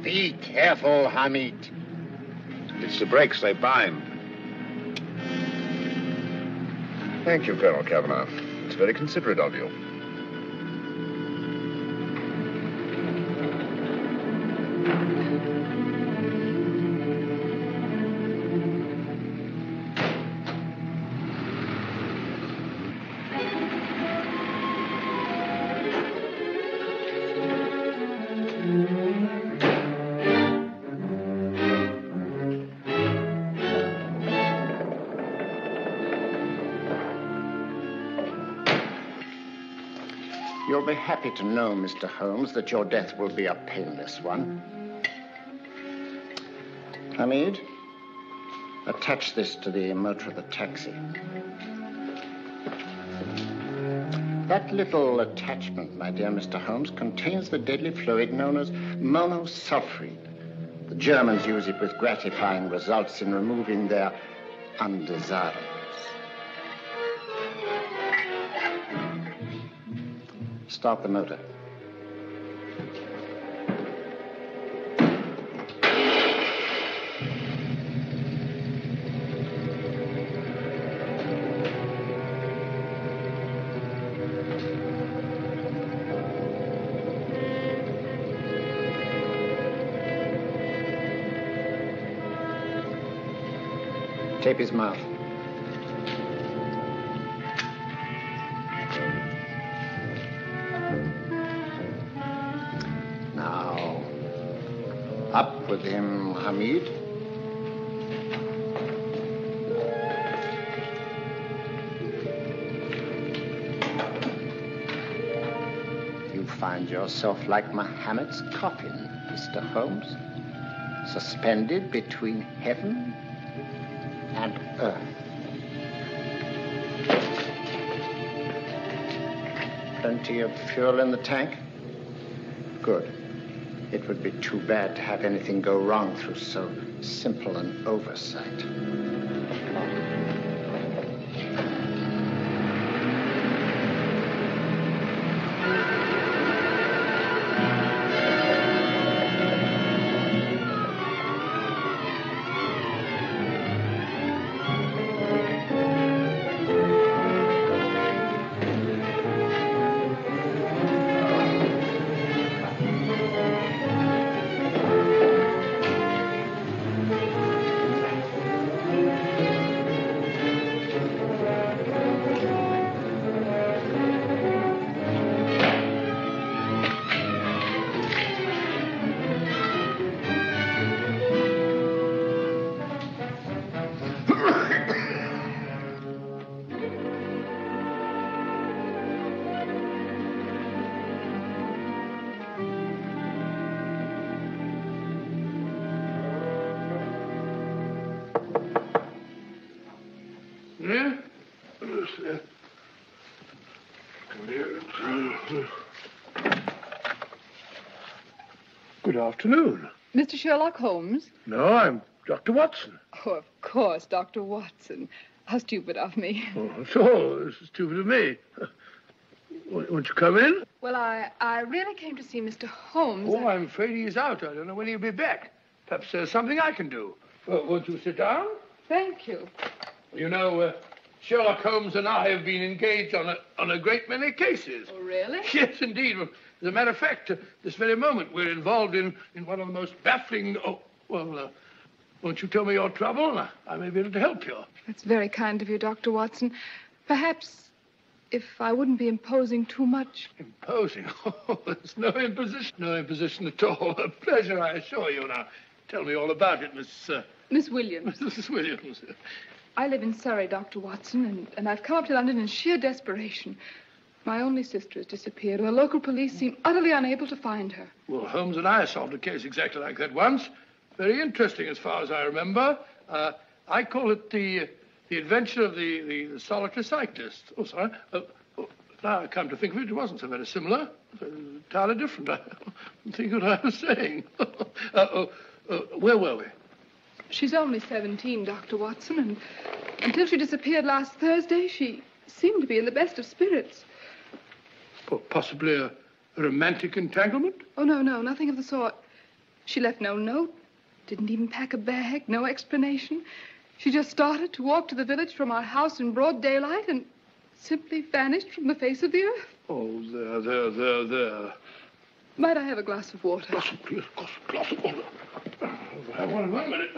S10: Be careful, Hamid. It's the brakes they bind. Thank you, Colonel Cavanaugh. It's very considerate of you.
S7: You'll be happy to know, Mr. Holmes, that your death will be a painless one. Hamid, attach this to the motor of the taxi. That little attachment, my dear Mr. Holmes, contains the deadly fluid known as monosulfide. The Germans use it with gratifying results in removing their undesirables. Start the motor. Tape his mouth. Now, up with him, Hamid. You find yourself like Muhammad's coffin, Mr. Holmes, suspended between heaven and earth. Plenty of fuel in the tank? Good. It would be too bad to have anything go wrong through so simple an oversight.
S9: Good afternoon.
S12: Mr. Sherlock Holmes?
S9: No, I'm Dr. Watson.
S12: Oh, of course, Dr. Watson. How stupid of me.
S9: Oh, so this is stupid of me. Won't you come in?
S12: Well, I really came to see Mr. Holmes.
S9: Oh, I'm afraid he's out. I don't know when he'll be back. Perhaps there's something I can do. Won't you sit down?
S12: Thank you.
S9: You know, Sherlock Holmes and I have been engaged on a great many cases.
S12: Oh, really?
S9: Yes, indeed. As a matter of fact, this very moment, we're involved in one of the most baffling... won't you tell me your trouble? I may be able to help you.
S12: That's very kind of you, Dr. Watson. Perhaps if I wouldn't be imposing too much.
S9: Imposing? Oh, there's no imposition. No imposition at all. A pleasure, I assure you. Now, tell me all about it,
S12: Miss Williams.
S9: Mrs. Williams.
S12: I live in Surrey, Dr. Watson, and I've come up to London in sheer desperation. My only sister has disappeared, and the local police seem utterly unable to find her.
S9: Well, Holmes and I solved a case exactly like that once. Very interesting as far as I remember. I call it the adventure of the solitary cyclist. Oh, sorry. Now I come to think of it, it wasn't so very similar. Entirely different. I don't think what I was saying. Where were we?
S12: She's only 17, Dr. Watson, and until she disappeared last Thursday, she seemed to be in the best of spirits.
S9: Possibly a romantic entanglement?
S12: Oh, no, nothing of the sort. She left no note, didn't even pack a bag, no explanation. She just started to walk to the village from our house in broad daylight and simply vanished from the face of the earth.
S9: Oh, there.
S12: Might I have a glass of water?
S9: Please, glass of water. Have one in 1 minute.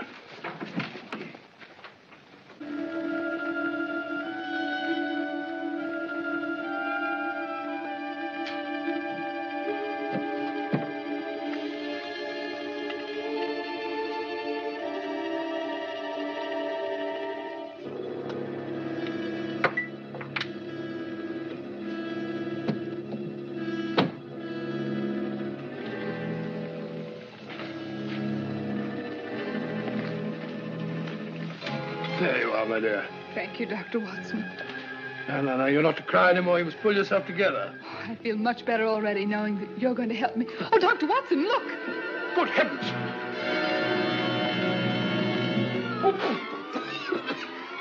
S9: There you are, my dear.
S12: Thank you, Dr. Watson.
S9: No, you're not to cry anymore. You must pull yourself together.
S12: Oh, I feel much better already knowing that you're going to help me. Oh, Dr. Watson, look!
S9: Good heavens!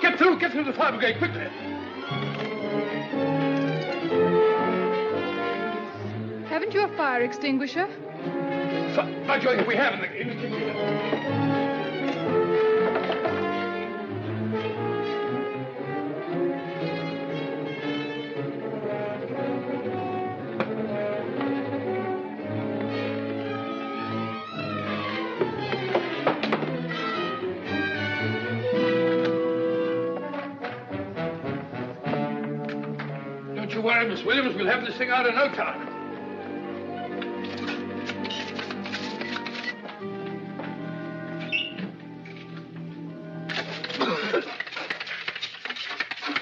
S9: Get through the fire brigade, quickly!
S12: Haven't you a fire extinguisher?
S9: By Jove, we have in the kitchen. Don't you worry, Miss Williams. We'll have this thing out in no time.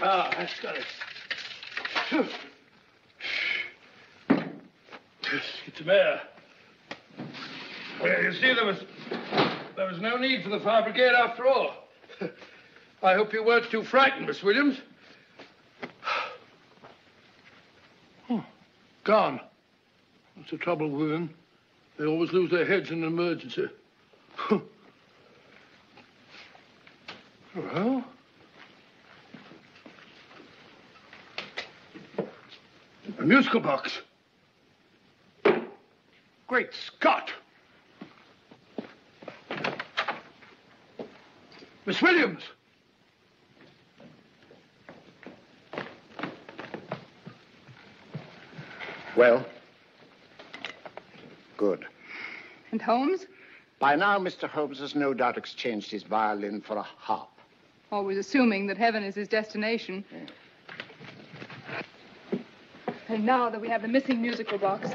S9: That's got it. Get some air. Well, you see, there was no need for the fire brigade after all. I hope you weren't too frightened, Miss Williams. Oh, gone. That's the trouble with women. They always lose their heads in an emergency. Well... a musical box. Great Scott. Miss Williams.
S7: Well? Good.
S12: And Holmes?
S7: By now, Mr. Holmes has no doubt exchanged his violin for a harp.
S12: Always assuming that heaven is his destination.
S7: Yeah.
S12: And now that we have the missing musical box.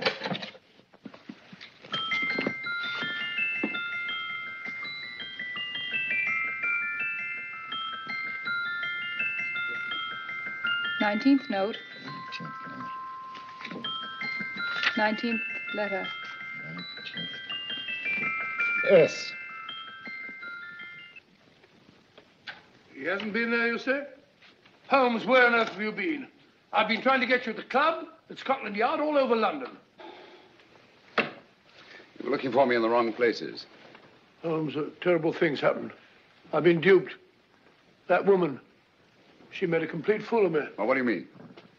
S12: Nineteenth note. 19th letter.
S7: Yes.
S9: He hasn't been there, you say? Holmes, where on earth have you been? I've been trying to get you at the club, at Scotland Yard, all over London.
S10: You were looking for me in the wrong places.
S9: Holmes, terrible things happened. I've been duped. That woman, she made a complete fool of me.
S10: Well, what do you mean?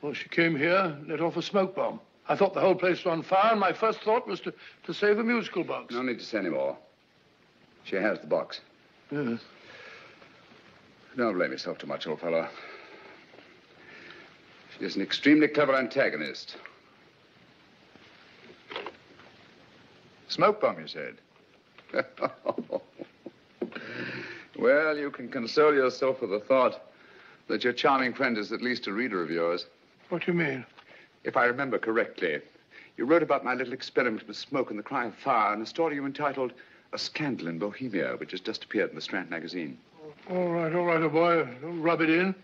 S9: Well, she came here, let off a smoke bomb. I thought the whole place was on fire, and my first thought was to save the musical box.
S10: No need to say any more. She has the box.
S9: Yes.
S10: Don't blame yourself too much, old fellow. She's an extremely clever antagonist. Smoke bomb, you said? Well, you can console yourself with the thought that your charming friend is at least a reader of yours.
S9: What do you mean?
S10: If I remember correctly, you wrote about my little experiment with smoke and the cry of fire in a story you entitled A Scandal in Bohemia, which has just appeared in the Strand magazine.
S9: All right, old boy. Don't rub it in.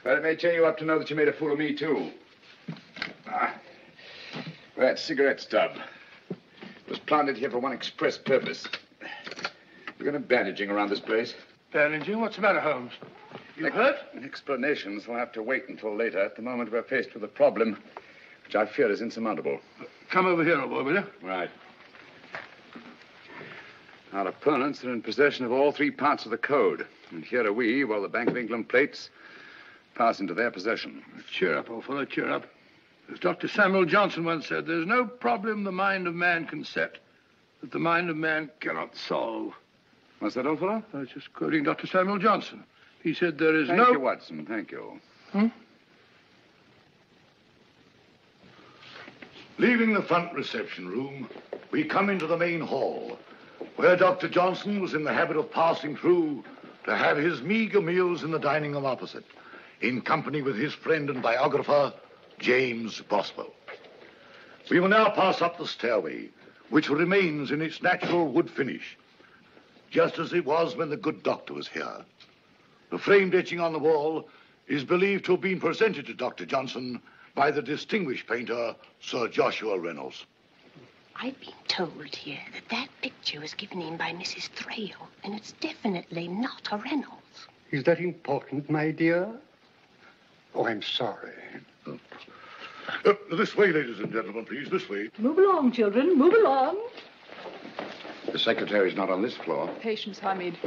S10: Well, it may cheer you up to know that you made a fool of me, too. That cigarette stub was planted here for one express purpose. We're going to bandaging around this place.
S9: Bandaging? What's the matter, Holmes? You hurt?
S10: Explanations will have to wait until later. At the moment, we're faced with a problem which I fear is insurmountable.
S9: Come over here, old boy, will you?
S10: Right. Our opponents are in possession of all three parts of the code. And here are we, while the Bank of England plates pass into their possession.
S9: Cheer up, old fellow, cheer up. As Dr. Samuel Johnson once said, there's no problem the mind of man can set that the mind of man cannot solve.
S10: What's that, old fellow?
S9: I was just quoting Dr. Samuel Johnson. He said there is
S10: Thank you, Watson. Thank you.
S2: Leaving the front reception room, we come into the main hall, where Dr. Johnson was in the habit of passing through to have his meager meals in the dining room opposite, in company with his friend and biographer, James Boswell. We will now pass up the stairway, which remains in its natural wood finish, just as it was when the good doctor was here. The framed etching on the wall is believed to have been presented to Dr. Johnson by the distinguished painter, Sir Joshua Reynolds.
S21: I've been told here that picture was given in by Mrs. Thrale, and it's definitely not a Reynolds.
S22: Is that important, my dear? Oh, I'm sorry.
S2: This way, ladies and gentlemen, please, this way.
S23: Move along, children, move along.
S10: The secretary's not on this floor.
S12: Patience, Hamid.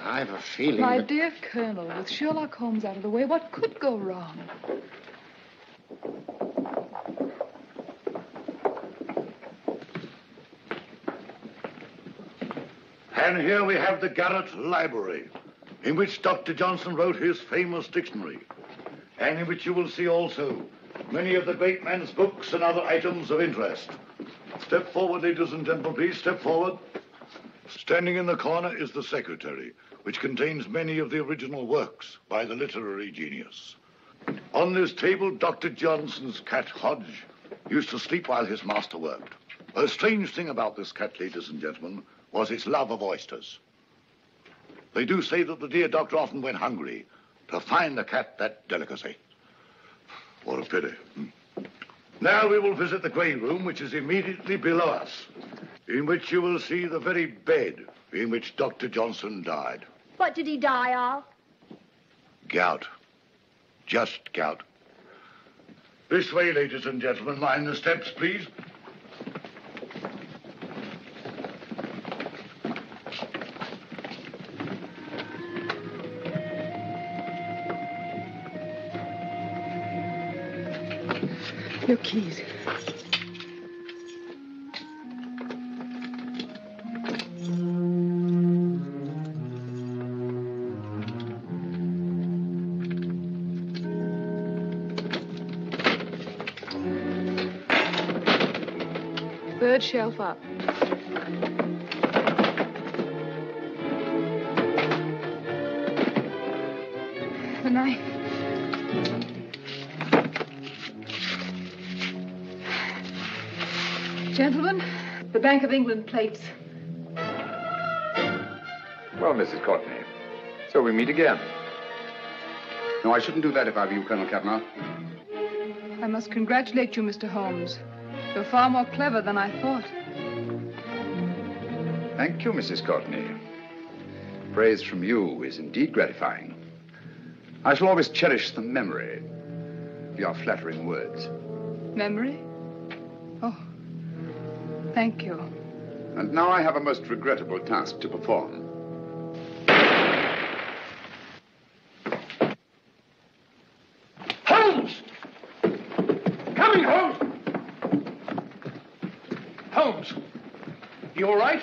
S7: I've a feeling
S12: My
S7: that...
S12: dear Colonel, with Sherlock Holmes out of the way, what could go wrong?
S2: And here we have the Garrett Library, in which Dr. Johnson wrote his famous dictionary, and in which you will see also many of the great man's books and other items of interest. Step forward, ladies and gentlemen, please. Step forward. Standing in the corner is the secretary, which contains many of the original works by the literary genius. On this table, Dr. Johnson's cat, Hodge, used to sleep while his master worked. A strange thing about this cat, ladies and gentlemen, was its love of oysters. They do say that the dear doctor often went hungry to find the cat that delicacy. What a pity. Now we will visit the grey room, which is immediately below us, in which you will see the very bed in which Dr. Johnson died.
S14: What did he die of?
S2: Gout. Just gout. This way, ladies and gentlemen. Mind the steps, please.
S12: Your keys. Third shelf up. The knife. Gentlemen, the Bank of England plates.
S10: Well, Mrs. Courtney, so we meet again. No, I shouldn't do that if I were you, Colonel Cavanaugh.
S12: I must congratulate you, Mr. Holmes. You're far more clever than I thought.
S10: Thank you, Mrs. Courtney. Praise from you is indeed gratifying. I shall always cherish the memory of your flattering words.
S12: Memory? Oh, thank you.
S10: And now I have a most regrettable task to perform.
S9: Holmes! Coming, Holmes! Holmes, you all right?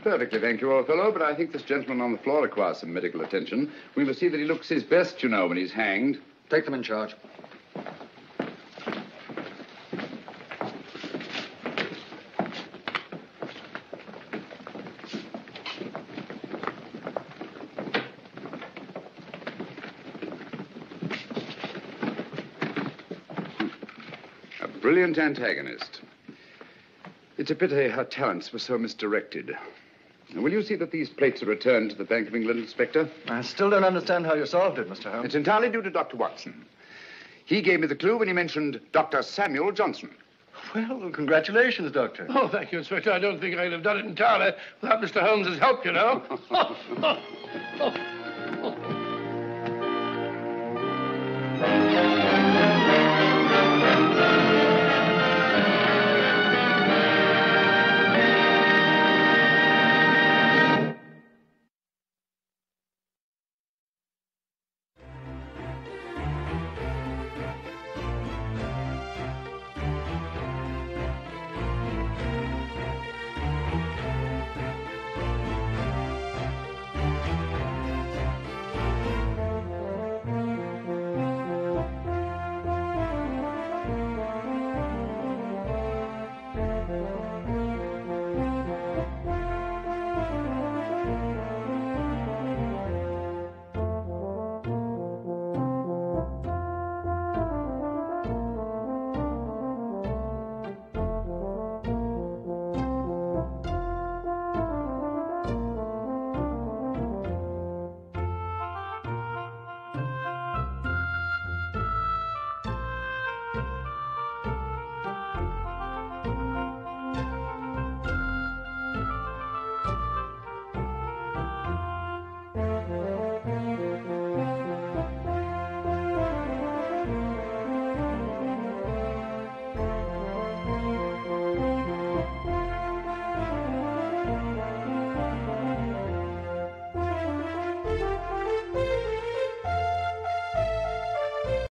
S10: Perfectly, thank you, old fellow, but I think this gentleman on the floor requires some medical attention. We must see that he looks his best, you know, when he's hanged.
S16: Take them in charge.
S10: A brilliant antagonist. It's a pity her talents were so misdirected. Will you see that these plates are returned to the Bank of England, Inspector?
S16: I still don't understand how you solved it, Mr. Holmes.
S10: It's entirely due to Dr. Watson. He gave me the clue when he mentioned Dr. Samuel Johnson.
S16: Well, congratulations, Doctor.
S9: Oh, thank you, Inspector. I don't think I'd have done it entirely without Mr. Holmes's help, you know.